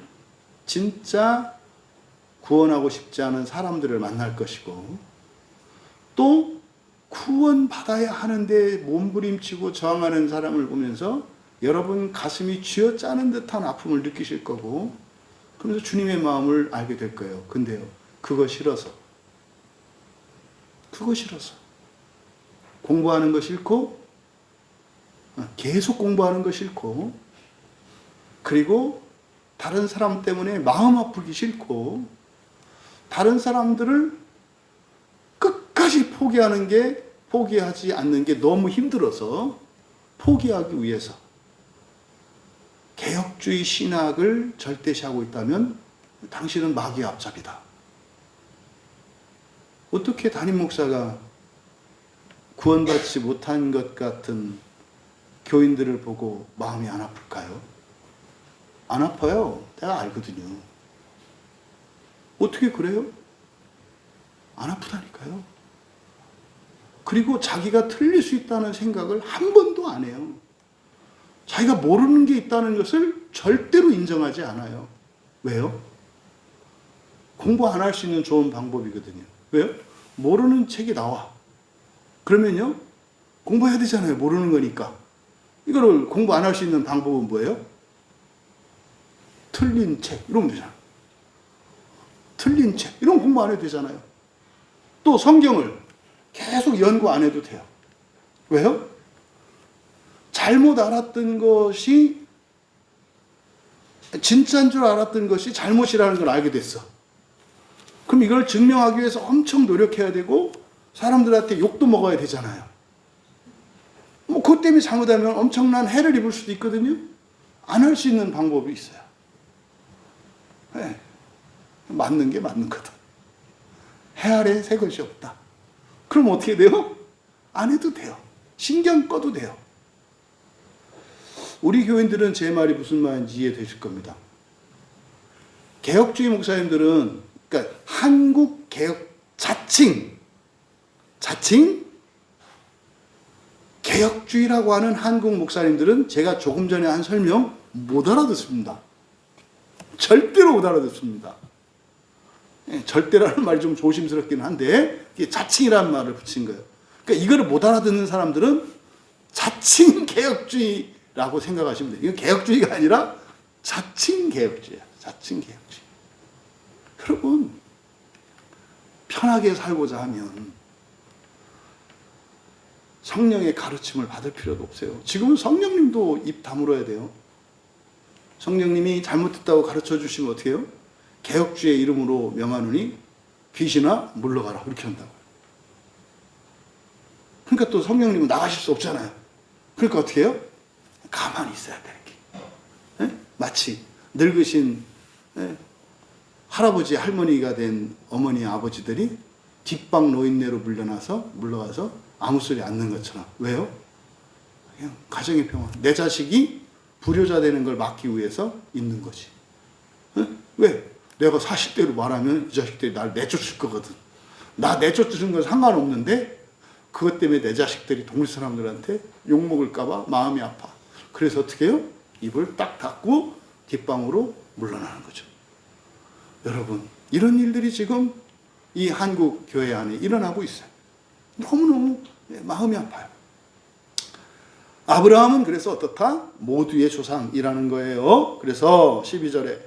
진짜 구원하고 싶지 않은 사람들을 만날 것이고, 또 구원받아야 하는데 몸부림치고 저항하는 사람을 보면서 여러분 가슴이 쥐어짜는 듯한 아픔을 느끼실 거고, 그러면서 주님의 마음을 알게 될 거예요. 근데요, 그거 싫어서 공부하는 거 싫고, 계속 공부하는 거 싫고, 그리고 다른 사람 때문에 마음 아프기 싫고, 다른 사람들을 끝까지 포기하지 않는 게 너무 힘들어서 포기하기 위해서 개혁주의 신학을 절대시하고 있다면 당신은 마귀의 앞잡이다. 어떻게 담임 목사가 구원받지 못한 것 같은 교인들을 보고 마음이 안 아플까요? 안 아파요. 내가 알거든요. 어떻게 그래요? 안 아프다니까요. 그리고 자기가 틀릴 수 있다는 생각을 한 번도 안 해요. 자기가 모르는 게 있다는 것을 절대로 인정하지 않아요. 왜요? 공부 안 할 수 있는 좋은 방법이거든요. 왜요? 모르는 책이 나와. 그러면요, 공부해야 되잖아요. 모르는 거니까. 이거를 공부 안 할 수 있는 방법은 뭐예요? 틀린 책. 이러면 되잖아요. 틀린 책. 이런 공부 안 해도 되잖아요. 또 성경을 계속 연구 안 해도 돼요. 왜요? 잘못 알았던 것이, 진짜인 줄 알았던 것이 잘못이라는 걸 알게 됐어. 그럼 이걸 증명하기 위해서 엄청 노력해야 되고, 사람들한테 욕도 먹어야 되잖아요. 뭐, 그것 때문에 잘못하면 엄청난 해를 입을 수도 있거든요. 안 할 수 있는 방법이 있어요. 네. 맞는 게 맞는 거다. 해 아래 새 것이 없다. 그럼 어떻게 돼요? 안 해도 돼요. 신경 꺼도 돼요. 우리 교인들은 제 말이 무슨 말인지 이해되실 겁니다. 개혁주의 목사님들은, 그러니까 한국 개혁 자칭 개혁주의라고 하는 한국 목사님들은 제가 조금 전에 한 설명 못 알아듣습니다. 절대로 못 알아듣습니다. 절대라는 말이 좀 조심스럽긴 한데, 이게 자칭이라는 말을 붙인 거예요. 그러니까 이거를 못 알아듣는 사람들은 자칭 개혁주의라고 생각하시면 돼요. 이건 개혁주의가 아니라 자칭 개혁주의야. 자칭 개혁주의. 여러분, 편하게 살고자 하면 성령의 가르침을 받을 필요도 없어요. 지금은 성령님도 입 다물어야 돼요. 성령님이 잘못됐다고 가르쳐 주시면 어떻게 해요? 개혁주의 이름으로 명하노니 귀신아 물러가라. 이렇게 한다고요. 그러니까 또 성령님은 나가실 수 없잖아요. 그러니까 어떻게 해요? 가만히 있어야 돼. 이렇게. 마치 늙으신 할아버지 할머니가 된 어머니 아버지들이 뒷방 노인네로 물러가서 아무 소리 안 는 것처럼. 왜요? 그냥 가정의 평화. 내 자식이 불효자 되는 걸 막기 위해서 있는 거지. 왜? 내가 40대로 말하면 이 자식들이 날 내쫓을 거거든. 나 내쫓는 건 상관없는데 그것 때문에 내 자식들이 동네 사람들한테 욕먹을까 봐 마음이 아파. 그래서 어떻게 해요? 입을 딱 닫고 뒷방으로 물러나는 거죠. 여러분, 이런 일들이 지금 이 한국 교회 안에 일어나고 있어요. 너무너무 마음이 아파요. 아브라함은 그래서 어떻다? 모두의 조상이라는 거예요. 그래서 12절에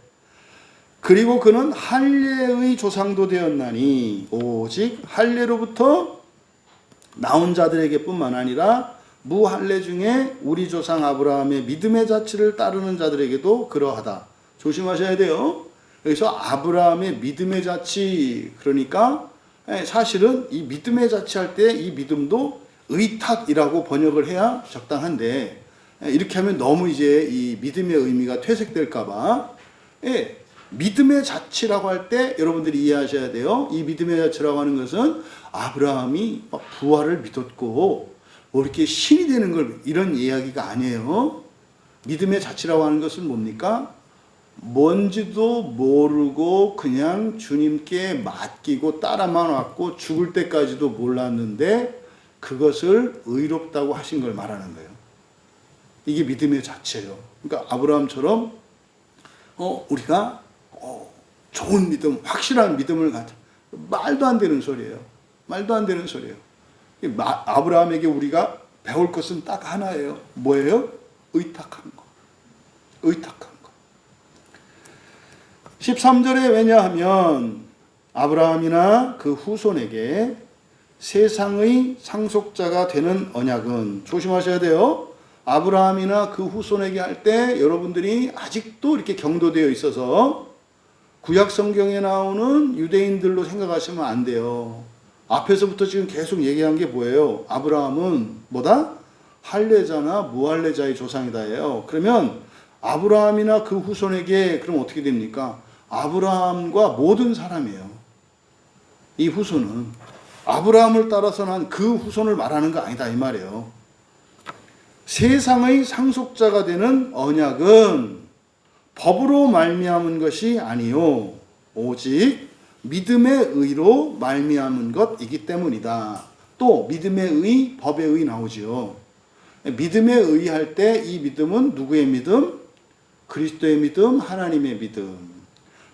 그리고 그는 할례의 조상도 되었나니 오직 할례로부터 나온 자들에게 뿐만 아니라 무할례 중에 우리 조상 아브라함의 믿음의 자치를 따르는 자들에게도 그러하다. 조심하셔야 돼요. 여기서 아브라함의 믿음의 자치, 그러니까 사실은 이 믿음의 자치할 때 이 믿음도 의탁이라고 번역을 해야 적당한데, 이렇게 하면 너무 이제 이 믿음의 의미가 퇴색될까봐, 믿음의 자치라고 할 때 여러분들이 이해하셔야 돼요. 이 믿음의 자치라고 하는 것은 아브라함이 막 부활을 믿었고 뭐 이렇게 신이 되는 걸 이런 이야기가 아니에요. 믿음의 자치라고 하는 것은 뭡니까? 뭔지도 모르고 그냥 주님께 맡기고 따라만 왔고 죽을 때까지도 몰랐는데 그것을 의롭다고 하신 걸 말하는 거예요. 이게 믿음의 자체예요. 그러니까 아브라함처럼 우리가 좋은 믿음, 확실한 믿음을 가져. 말도 안 되는 소리예요. 말도 안 되는 소리예요. 아브라함에게 우리가 배울 것은 딱 하나예요. 뭐예요? 의탁한 거. 의탁한 거. 13절에 왜냐하면 아브라함이나 그 후손에게 세상의 상속자가 되는 언약은, 조심하셔야 돼요. 아브라함이나 그 후손에게 할 때 여러분들이 아직도 이렇게 경도되어 있어서 구약 성경에 나오는 유대인들로 생각하시면 안 돼요. 앞에서부터 지금 계속 얘기한 게 뭐예요? 아브라함은 뭐다? 할례자나 무할례자의 조상이다예요. 그러면 아브라함이나 그 후손에게 그럼 어떻게 됩니까? 아브라함과 모든 사람이에요. 이 후손은 아브라함을 따라서 난 그 후손을 말하는 거 아니다 이 말이에요. 세상의 상속자가 되는 언약은 법으로 말미암은 것이 아니요 오직 믿음의 의로 말미암은 것이기 때문이다. 또 믿음의 의, 법의 의 나오지요. 믿음의 의 할 때 이 믿음은 누구의 믿음? 그리스도의 믿음, 하나님의 믿음.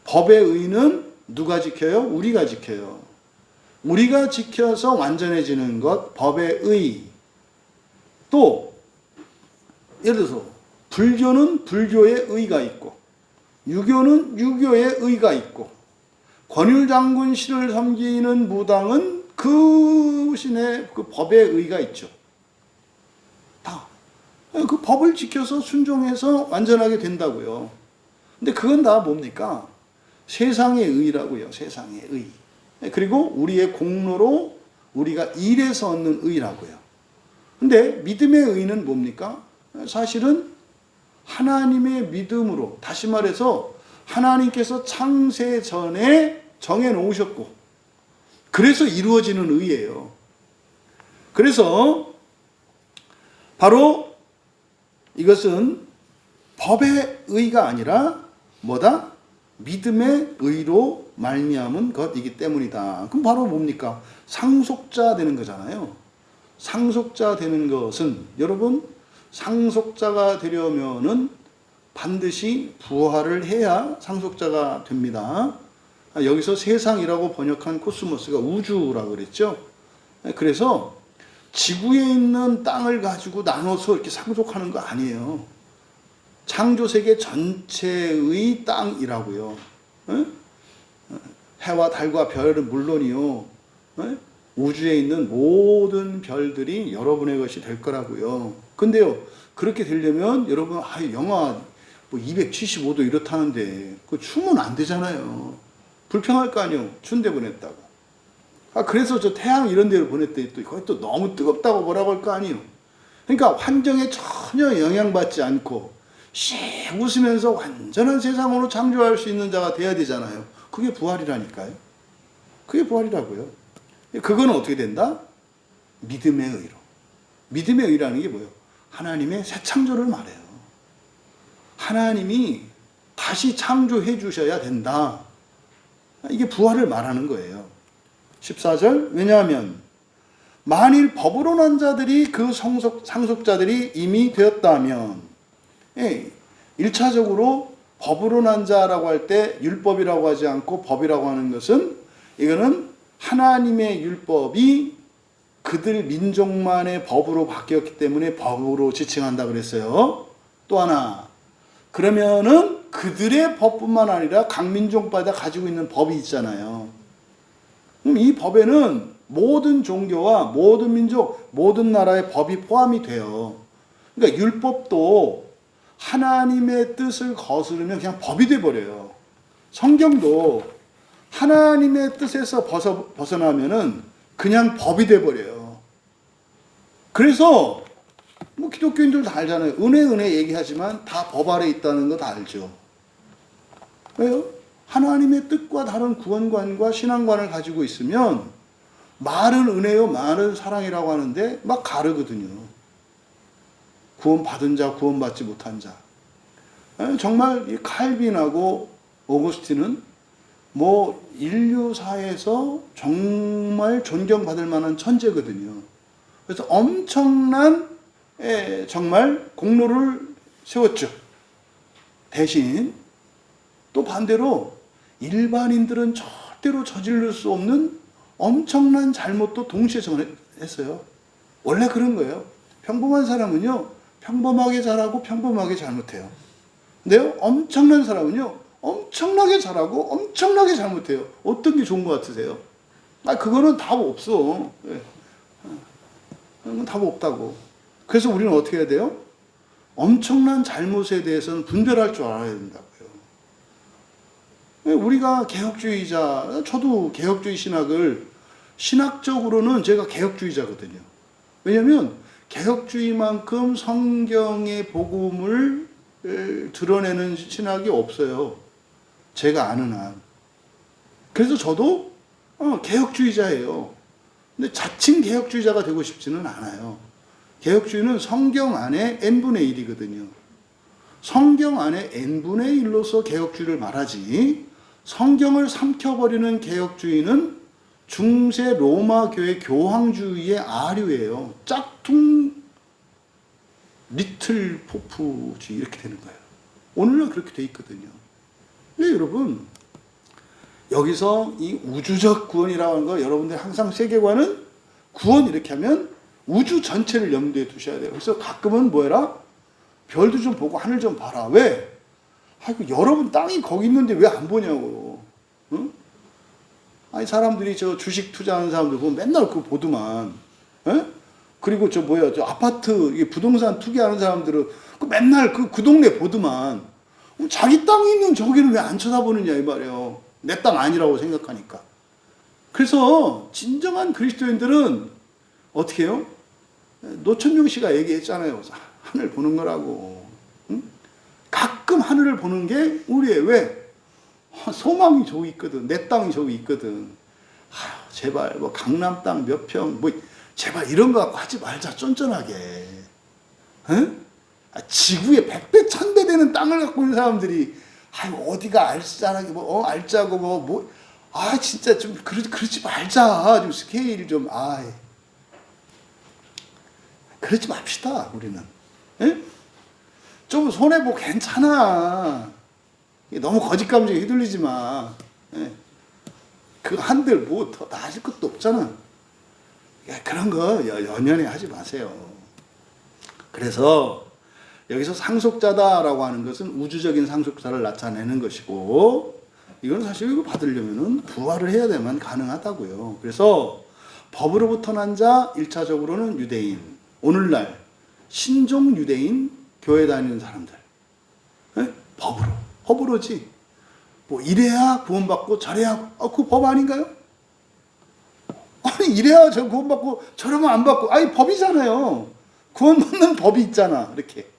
법의 의는 누가 지켜요? 우리가 지켜요. 우리가 지켜서 완전해지는 것, 법의 의. 또 예를 들어서 불교는 불교의 의가 있고 유교는 유교의 의가 있고 권율장군 신을 섬기는 무당은 그 신의 그 법의 의가 있죠. 다 그 법을 지켜서 순종해서 완전하게 된다고요. 근데 그건 다 뭡니까? 세상의 의라고요. 세상의 의. 그리고 우리의 공로로 우리가 일해서 얻는 의라고요. 근데 믿음의 의는 뭡니까? 사실은 하나님의 믿음으로, 다시 말해서 하나님께서 창세 전에 정해 놓으셨고 그래서 이루어지는 의예요. 그래서 바로 이것은 법의 의가 아니라 뭐다? 믿음의 의로 말미암은 것이기 때문이다. 그럼 바로 뭡니까? 상속자 되는 거잖아요. 상속자 되는 것은 여러분 상속자가 되려면은 반드시 부활을 해야 상속자가 됩니다. 여기서 세상이라고 번역한 코스모스가 우주라고 그랬죠. 그래서 지구에 있는 땅을 가지고 나눠서 이렇게 상속하는 거 아니에요. 창조세계 전체의 땅이라고요. 해와 달과 별은 물론이요. 우주에 있는 모든 별들이 여러분의 것이 될 거라고요. 근데요, 그렇게 되려면 여러분, 영하 275도 이렇다는데, 그거 추면 안 되잖아요. 불평할 거 아니에요. 춘대 보냈다고. 그래서 저 태양 이런 데로 보냈더니 또 거기 또 너무 뜨겁다고 뭐라고 할 거 아니에요. 그러니까 환경에 전혀 영향받지 않고, 씩 웃으면서 완전한 세상으로 창조할 수 있는 자가 돼야 되잖아요. 그게 부활이라니까요. 그게 부활이라고요. 그거는 어떻게 된다? 믿음의 의로. 믿음의 의라는 게 뭐예요? 하나님의 새 창조를 말해요. 하나님이 다시 창조해 주셔야 된다. 이게 부활을 말하는 거예요. 14절. 왜냐하면 만일 법으로 난 자들이 그 상속자들이 이미 되었다면, 1차적으로 법으로 난 자라고 할 때 율법이라고 하지 않고 법이라고 하는 것은 이거는 하나님의 율법이 그들 민족만의 법으로 바뀌었기 때문에 법으로 지칭한다 그랬어요. 또 하나, 그러면은 그들의 법뿐만 아니라 각 민족마다 가지고 있는 법이 있잖아요. 그럼 이 법에는 모든 종교와 모든 민족, 모든 나라의 법이 포함이 돼요. 그러니까 율법도 하나님의 뜻을 거스르면 그냥 법이 돼버려요. 성경도 하나님의 뜻에서 벗어나면은 그냥 법이 돼버려요. 그래서 뭐 기독교인들 다 알잖아요. 은혜 얘기하지만 다 법 아래 있다는 거 다 알죠. 왜요? 하나님의 뜻과 다른 구원관과 신앙관을 가지고 있으면 말은 은혜요, 말은 사랑이라고 하는데 막 가르거든요. 구원받은 자, 구원받지 못한 자. 정말 이 칼빈하고 오거스틴은 뭐 인류사에서 정말 존경받을 만한 천재거든요. 그래서 엄청난 정말 공로를 세웠죠. 대신 또 반대로 일반인들은 절대로 저지를 수 없는 엄청난 잘못도 동시에 했어요. 원래 그런 거예요. 평범한 사람은요, 평범하게 잘하고 평범하게 잘못해요. 근데요, 엄청난 사람은요, 엄청나게 잘하고 엄청나게 잘못해요. 어떤 게 좋은 것 같으세요? 그거는 답 없어. 그건 답 없다고. 그래서 우리는 어떻게 해야 돼요? 엄청난 잘못에 대해서는 분별할 줄 알아야 된다고요. 우리가 개혁주의자, 저도 개혁주의 신학을, 신학적으로는 제가 개혁주의자거든요. 왜냐하면 개혁주의만큼 성경의 복음을 드러내는 신학이 없어요. 제가 아는 한. 그래서 저도 개혁주의자예요. 근데 자칭 개혁주의자가 되고 싶지는 않아요. 개혁주의는 성경 안에 n분의 1이거든요. 성경 안에 n분의 1로서 개혁주의를 말하지, 성경을 삼켜버리는 개혁주의는 중세 로마 교회 교황주의의 아류예요. 짝퉁 리틀 포프주의 이렇게 되는 거예요. 오늘날 그렇게 돼 있거든요. 근데 여러분, 여기서 이 우주적 구원이라고 하는 거, 여러분들 항상 세계관은 구원 이렇게 하면 우주 전체를 염두에 두셔야 돼요. 그래서 가끔은 뭐 해라? 별도 좀 보고 하늘 좀 봐라. 왜? 아이고, 여러분 땅이 거기 있는데 왜 안 보냐고. 응? 아니, 사람들이 저 주식 투자하는 사람들 보면 맨날 그거 보더만. 에? 그리고 저 아파트, 이게 부동산 투기하는 사람들은 그 맨날 그 동네 보더만. 자기 땅이 있는 저기를 왜 안 쳐다보느냐, 이 말이에요. 내 땅 아니라고 생각하니까. 그래서 진정한 그리스도인들은 어떻게 해요? 노천명 씨가 얘기했잖아요. 하늘 보는 거라고. 응? 가끔 하늘을 보는 게 우리의 왜? 소망이 저기 있거든. 내 땅이 저기 있거든. 제발 뭐 강남 땅 몇 평, 뭐 제발 이런 거 갖고 하지 말자, 쫀쫀하게. 응? 지구에 100배 1000배 되는 땅을 갖고 있는 사람들이 어디가 알짜라게 알짜고 진짜 좀 그러지 말자. 좀 스케일 좀 그러지 맙시다, 우리는. 에? 좀 손해보고 괜찮아. 너무 거짓 감정에 휘둘리지 마. 에? 그 한들 뭐 더 나아질 것도 없잖아. 그런 거 연연해 하지 마세요. 그래서 여기서 상속자다라고 하는 것은 우주적인 상속자를 나타내는 것이고, 이건 사실 이거 받으려면은 부활을 해야 되면 가능하다고요. 그래서 법으로부터 난 자 1차적으로는 유대인, 오늘날 신종 유대인 교회 다니는 사람들. 네? 법으로지. 뭐 이래야 구원받고 저래야 그 법 아닌가요? 아니 이래야 저 구원받고 저러면 안 받고, 법이잖아요. 구원받는 법이 있잖아. 이렇게.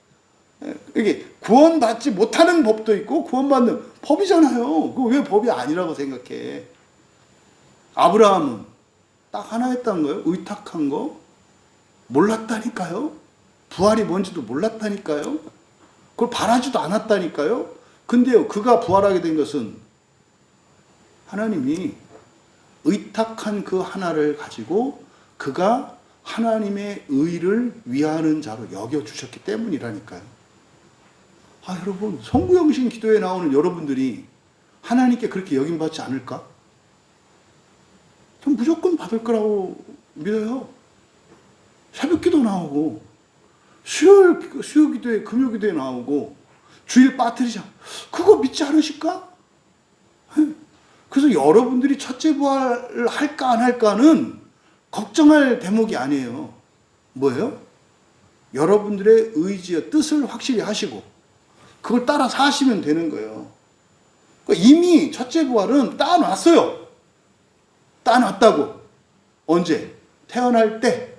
이게 구원받지 못하는 법도 있고 구원받는 법이잖아요. 그 왜 법이 아니라고 생각해? 아브라함은 딱 하나 했다는 거예요. 의탁한 거 몰랐다니까요. 부활이 뭔지도 몰랐다니까요. 그걸 바라지도 않았다니까요. 근데요, 그가 부활하게 된 것은 하나님이 의탁한 그 하나를 가지고 그가 하나님의 의를 위하는 자로 여겨주셨기 때문이라니까요. 여러분, 성구영신 기도에 나오는 여러분들이 하나님께 그렇게 여김받지 않을까? 전 무조건 받을 거라고 믿어요. 새벽기도 나오고 수요 기도에, 금요 기도에 나오고 주일 빠뜨리자, 그거 믿지 않으실까? 그래서 여러분들이 첫째 부활을 할까 안 할까는 걱정할 대목이 아니에요. 뭐예요? 여러분들의 의지와 뜻을 확실히 하시고 그걸 따라 사시면 되는 거예요. 그러니까 이미 첫째 부활은 따놨어요. 따놨다고. 언제? 태어날 때.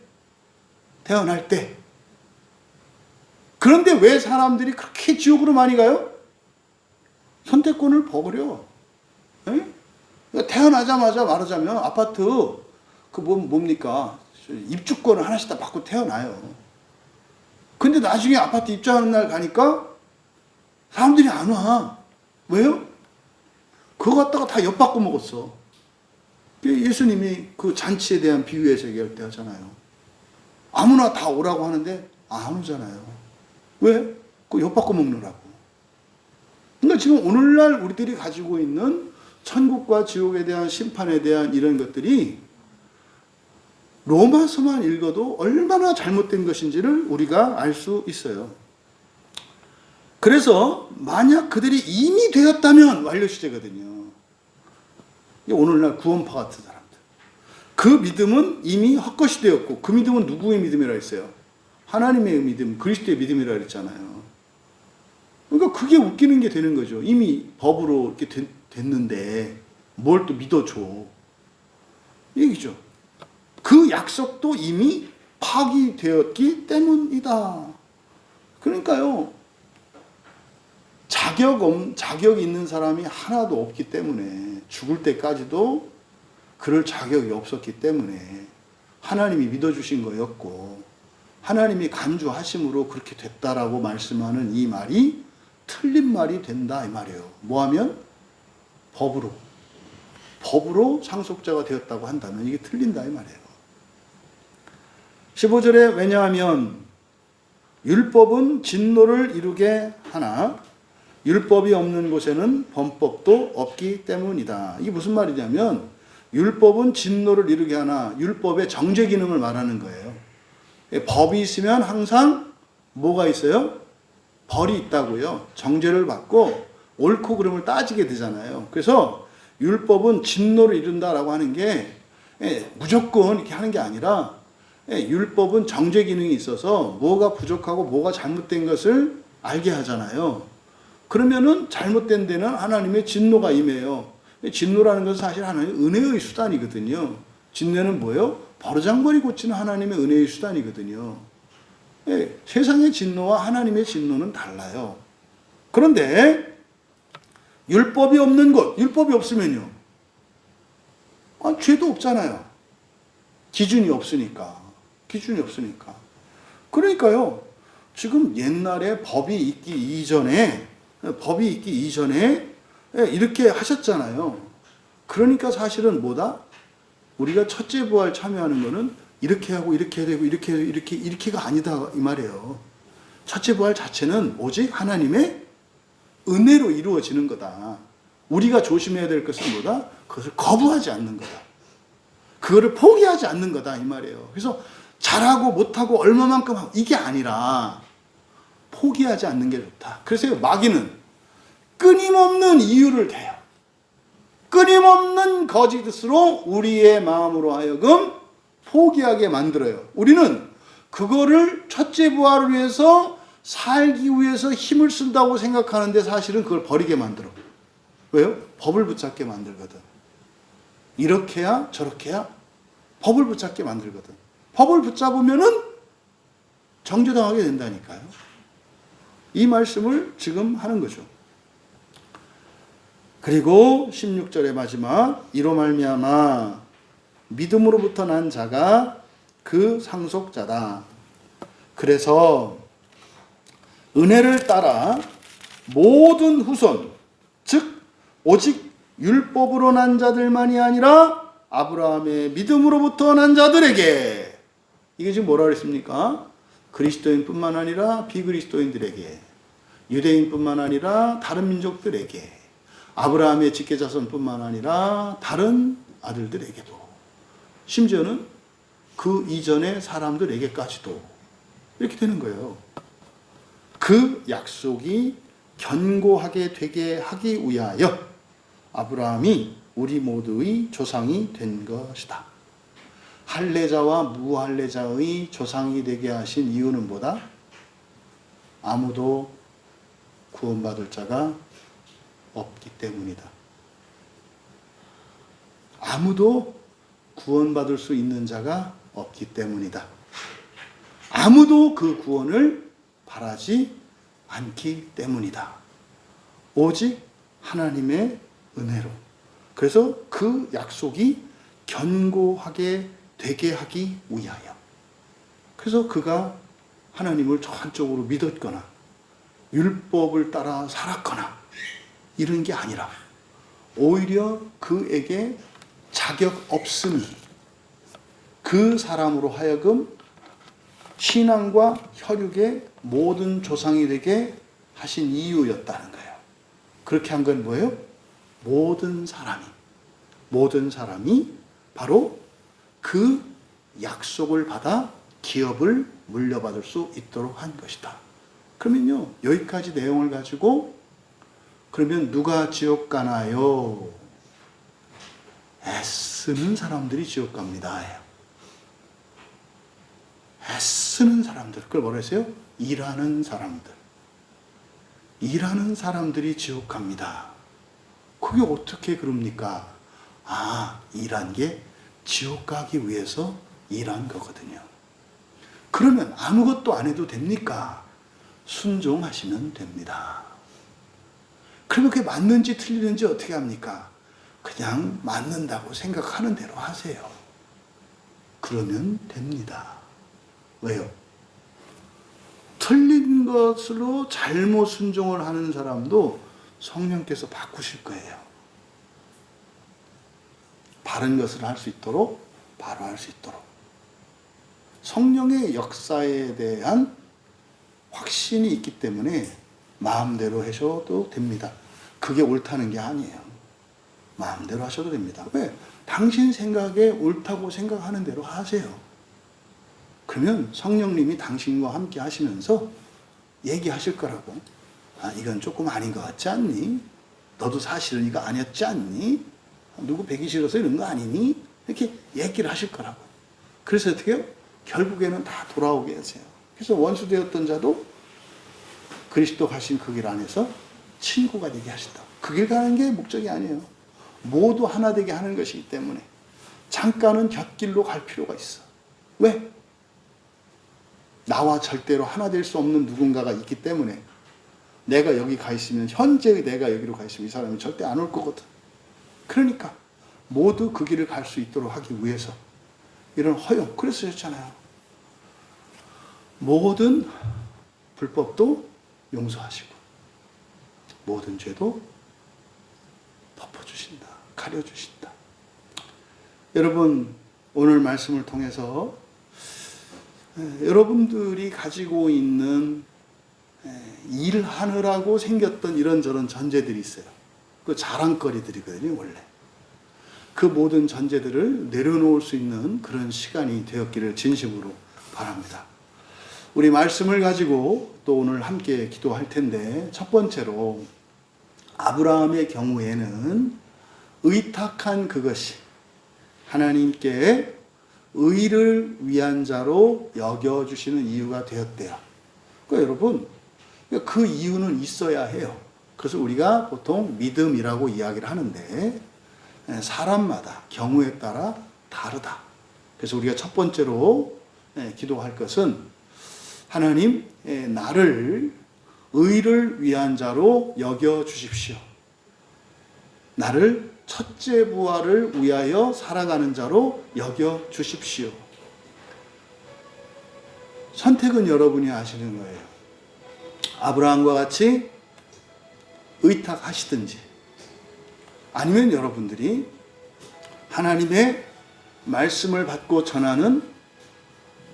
그런데 왜 사람들이 그렇게 지옥으로 많이 가요? 선택권을 버려. 그러니까 태어나자마자 말하자면 아파트 뭡니까? 입주권을 하나씩 다 받고 태어나요. 근데 나중에 아파트 입주하는 날 가니까 사람들이 안 와. 왜요? 그거 갖다가 다 엿바꿔 먹었어. 예수님이 그 잔치에 대한 비유에서 얘기할 때 하잖아요. 아무나 다 오라고 하는데 안 오잖아요. 왜? 그거 엿바꿔 먹느라고. 그러니까 지금 오늘날 우리들이 가지고 있는 천국과 지옥에 대한 심판에 대한 이런 것들이 로마서만 읽어도 얼마나 잘못된 것인지를 우리가 알 수 있어요. 그래서 만약 그들이 이미 되었다면 완료시제거든요. 오늘날 구원파 같은 사람들. 그 믿음은 이미 헛것이 되었고, 그 믿음은 누구의 믿음이라 했어요? 하나님의 믿음, 그리스도의 믿음이라 했잖아요. 그러니까 그게 웃기는 게 되는 거죠. 이미 법으로 이렇게 됐는데 뭘 또 믿어줘. 얘기죠. 그 약속도 이미 파기되었기 때문이다. 그러니까요, 자격 있는 사람이 하나도 없기 때문에, 죽을 때까지도 그럴 자격이 없었기 때문에 하나님이 믿어주신 거였고 하나님이 간주하심으로 그렇게 됐다라고 말씀하는 이 말이 틀린 말이 된다 이 말이에요. 뭐하면? 법으로 상속자가 되었다고 한다면 이게 틀린다 이 말이에요. 15절에 왜냐하면 율법은 진노를 이루게 하나 율법이 없는 곳에는 범법도 없기 때문이다. 이게 무슨 말이냐면 율법은 진노를 이루게 하나 율법의 정죄 기능을 말하는 거예요. 법이 있으면 항상 뭐가 있어요? 벌이 있다고요. 정죄를 받고 옳고 그름을 따지게 되잖아요. 그래서 율법은 진노를 이룬다라고 하는 게 무조건 이렇게 하는 게 아니라 율법은 정죄 기능이 있어서 뭐가 부족하고 뭐가 잘못된 것을 알게 하잖아요. 그러면은 잘못된 데는 하나님의 진노가 임해요. 진노라는 것은 사실 하나님의 은혜의 수단이거든요. 진노는 뭐예요? 버르장머리 고치는 하나님의 은혜의 수단이거든요. 세상의 진노와 하나님의 진노는 달라요. 그런데 율법이 없는 것, 율법이 없으면요. 죄도 없잖아요. 기준이 없으니까. 그러니까요. 지금 옛날에 법이 있기 이전에 이렇게 하셨잖아요. 그러니까 사실은 뭐다? 우리가 첫째 부활 참여하는 거는 이렇게 하고 이렇게 되고 이렇게가 아니다 이 말이에요. 첫째 부활 자체는 오직 하나님의 은혜로 이루어지는 거다. 우리가 조심해야 될 것은 뭐다? 그것을 거부하지 않는 거다. 그거를 포기하지 않는 거다 이 말이에요. 그래서 잘하고 못하고 얼마만큼 하고 이게 아니라 포기하지 않는 게 좋다. 그래서 마귀는 끊임없는 이유를 대요. 끊임없는 거짓으로 우리의 마음으로 하여금 포기하게 만들어요. 우리는 그거를 첫째 부활을 위해서 살기 위해서 힘을 쓴다고 생각하는데 사실은 그걸 버리게 만들어. 왜요? 법을 붙잡게 만들거든. 이렇게야 저렇게야 법을 붙잡게 만들거든. 법을 붙잡으면은 정죄당하게 된다니까요. 이 말씀을 지금 하는 거죠. 그리고 16절의 마지막 이로 말미암아 믿음으로부터 난 자가 그 상속자다. 그래서 은혜를 따라 모든 후손 즉 오직 율법으로 난 자들만이 아니라 아브라함의 믿음으로부터 난 자들에게 이게 지금 뭐라 그랬습니까? 그리스도인뿐만 아니라 비그리스도인들에게 유대인뿐만 아니라 다른 민족들에게 아브라함의 직계자손뿐만 아니라 다른 아들들에게도 심지어는 그 이전의 사람들에게까지도 이렇게 되는 거예요. 그 약속이 견고하게 되게 하기 위하여 아브라함이 우리 모두의 조상이 된 것이다. 할례자와 무할례자의 조상이 되게 하신 이유는 뭐다? 아무도 구원받을 자가 없기 때문이다. 아무도 구원받을 수 있는 자가 없기 때문이다. 아무도 그 구원을 바라지 않기 때문이다. 오직 하나님의 은혜로. 그래서 그 약속이 견고하게 되게 하기 위하여. 그래서 그가 하나님을 전적으로 믿었거나 율법을 따라 살았거나 이런 게 아니라 오히려 그에게 자격 없음이 그 사람으로 하여금 신앙과 혈육의 모든 조상이 되게 하신 이유였다는 거예요. 그렇게 한 건 뭐예요? 모든 사람이 바로 그 약속을 받아 기업을 물려받을 수 있도록 한 것이다. 그러면요, 여기까지 내용을 가지고 그러면 누가 지옥 가나요? 애쓰는 사람들이 지옥 갑니다. 애쓰는 사람들. 그걸 뭐라 했어요? 일하는 사람들이 지옥 갑니다. 그게 어떻게 그럽니까? 일한 게 지옥 가기 위해서 일한 거거든요. 그러면 아무것도 안 해도 됩니까? 순종하시면 됩니다. 그러면 그게 맞는지 틀리는지 어떻게 합니까? 그냥 맞는다고 생각하는 대로 하세요. 그러면 됩니다. 왜요? 틀린 것으로 잘못 순종을 하는 사람도 성령께서 바꾸실 거예요. 바른 것을 할 수 있도록, 바로 할 수 있도록. 성령의 역사에 대한 확신이 있기 때문에 마음대로 하셔도 됩니다. 그게 옳다는 게 아니에요. 마음대로 하셔도 됩니다. 왜? 당신 생각에 옳다고 생각하는 대로 하세요. 그러면 성령님이 당신과 함께 하시면서 얘기하실 거라고. 아, 이건 조금 아닌 것 같지 않니? 너도 사실은 이거 아니었지 않니? 누구 배기 싫어서 이런 거 아니니? 이렇게 얘기를 하실 거라고. 그래서 어떻게 해요? 결국에는 다 돌아오게 하세요. 그래서 원수되었던 자도 그리스도 가신 그 길 안에서 친구가 되게 하신다. 그 길 가는 게 목적이 아니에요. 모두 하나 되게 하는 것이기 때문에 잠깐은 곁길로 갈 필요가 있어. 왜? 나와 절대로 하나 될 수 없는 누군가가 있기 때문에 내가 여기 가 있으면, 현재 내가 여기로 가 있으면 이 사람이 절대 안 올 거거든. 그러니까 모두 그 길을 갈 수 있도록 하기 위해서 이런 허용, 그래서 했잖아요. 모든 불법도 용서하시고 모든 죄도 덮어주신다, 가려주신다. 여러분, 오늘 말씀을 통해서 여러분들이 가지고 있는 일하느라고 생겼던 이런저런 전제들이 있어요. 그 자랑거리들이거든요, 원래. 그 모든 전제들을 내려놓을 수 있는 그런 시간이 되었기를 진심으로 바랍니다. 우리 말씀을 가지고 또 오늘 함께 기도할 텐데, 첫 번째로 아브라함의 경우에는 의탁한 그것이 하나님께 의를 위한 자로 여겨주시는 이유가 되었대요. 그러니까 여러분, 그 이유는 있어야 해요. 그래서 우리가 보통 믿음이라고 이야기를 하는데 사람마다 경우에 따라 다르다. 그래서 우리가 첫 번째로 기도할 것은 하나님, 나를 의를 위한 자로 여겨주십시오. 나를 첫째 부활을 위하여 살아가는 자로 여겨주십시오. 선택은 여러분이 하시는 거예요. 아브라함과 같이 의탁하시든지, 아니면 여러분들이 하나님의 말씀을 받고 전하는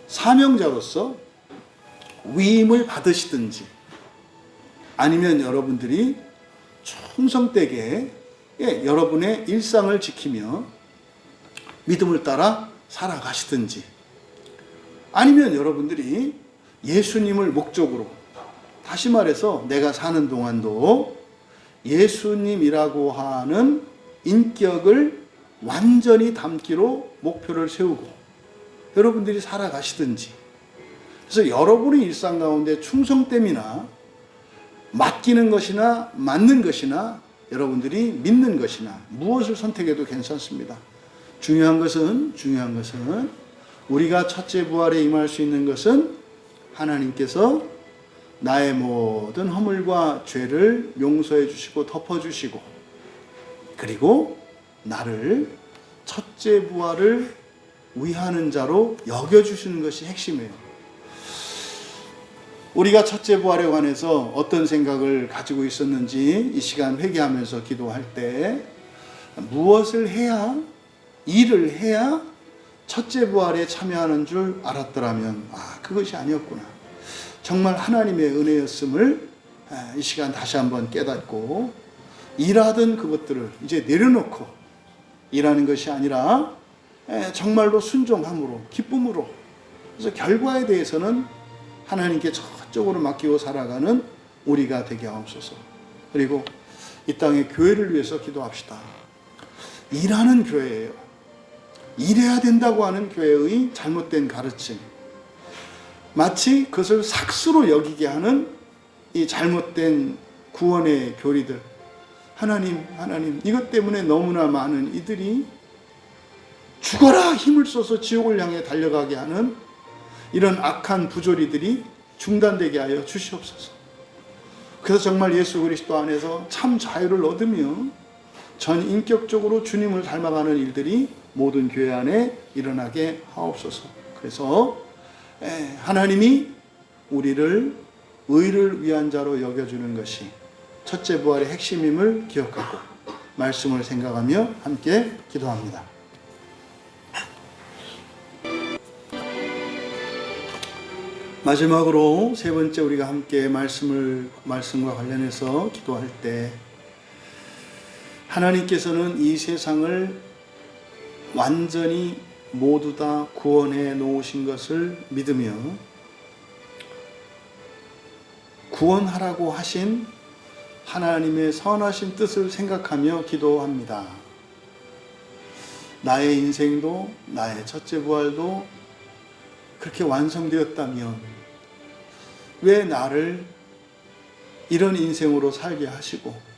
사명자로서 위임을 받으시든지, 아니면 여러분들이 충성되게 여러분의 일상을 지키며 믿음을 따라 살아가시든지, 아니면 여러분들이 예수님을 목적으로, 다시 말해서 내가 사는 동안도 예수님이라고 하는 인격을 완전히 담기로 목표를 세우고 여러분들이 살아가시든지, 그래서 여러분의 일상 가운데 충성됨이나 맡기는 것이나 맞는 것이나 여러분들이 믿는 것이나 무엇을 선택해도 괜찮습니다. 중요한 것은 우리가 첫째 부활에 임할 수 있는 것은 하나님께서 나의 모든 허물과 죄를 용서해 주시고 덮어주시고, 그리고 나를 첫째 부활을 위하는 자로 여겨주시는 것이 핵심이에요. 우리가 첫째 부활에 관해서 어떤 생각을 가지고 있었는지 이 시간 회개하면서 기도할 때, 무엇을 해야, 일을 해야 첫째 부활에 참여하는 줄 알았더라면 그것이 아니었구나, 정말 하나님의 은혜였음을 이 시간 다시 한번 깨닫고, 일하던 그것들을 이제 내려놓고 일하는 것이 아니라 정말로 순종함으로, 기쁨으로, 그래서 결과에 대해서는 하나님께 적극적으로 맡기고 살아가는 우리가 되게 하옵소서. 그리고 이 땅의 교회를 위해서 기도합시다. 일하는 교회예요. 일해야 된다고 하는 교회의 잘못된 가르침, 마치 그것을 삭수로 여기게 하는 이 잘못된 구원의 교리들, 하나님 이것 때문에 너무나 많은 이들이 죽어라 힘을 써서 지옥을 향해 달려가게 하는 이런 악한 부조리들이 중단되게 하여 주시옵소서. 그래서 정말 예수 그리스도 안에서 참 자유를 얻으며 전 인격적으로 주님을 닮아가는 일들이 모든 교회 안에 일어나게 하옵소서. 그래서 하나님이 우리를 의를 위한 자로 여겨주는 것이 첫째 부활의 핵심임을 기억하고 말씀을 생각하며 함께 기도합니다. 마지막으로 세 번째 우리가 함께 말씀과 관련해서 기도할 때 하나님께서는 이 세상을 완전히 모두 다 구원해 놓으신 것을 믿으며 구원하라고 하신 하나님의 선하신 뜻을 생각하며 기도합니다. 나의 인생도 나의 첫째 부활도 그렇게 완성되었다면 왜 나를 이런 인생으로 살게 하시고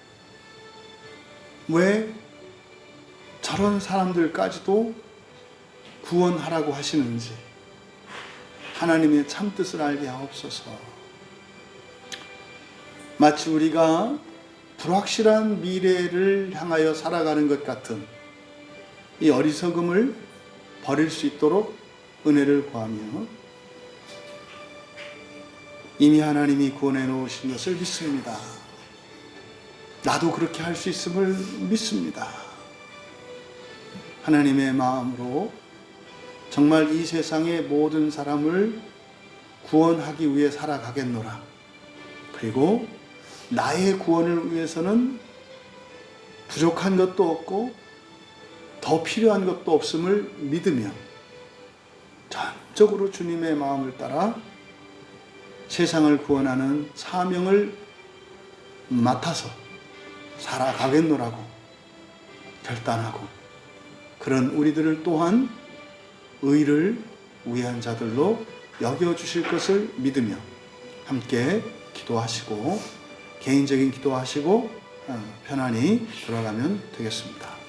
왜 저런 사람들까지도 구원하라고 하시는지 하나님의 참뜻을 알게 하옵소서. 마치 우리가 불확실한 미래를 향하여 살아가는 것 같은 이 어리석음을 버릴 수 있도록 은혜를 구하며 이미 하나님이 구원해 놓으신 것을 믿습니다. 나도 그렇게 할 수 있음을 믿습니다. 하나님의 마음으로 정말 이 세상의 모든 사람을 구원하기 위해 살아가겠노라. 그리고 나의 구원을 위해서는 부족한 것도 없고 더 필요한 것도 없음을 믿으며 전적으로 주님의 마음을 따라 세상을 구원하는 사명을 맡아서 살아가겠노라고 결단하고 그런 우리들을 또한 의를 위한 자들로 여겨주실 것을 믿으며 함께 기도하시고 개인적인 기도하시고 편안히 돌아가면 되겠습니다.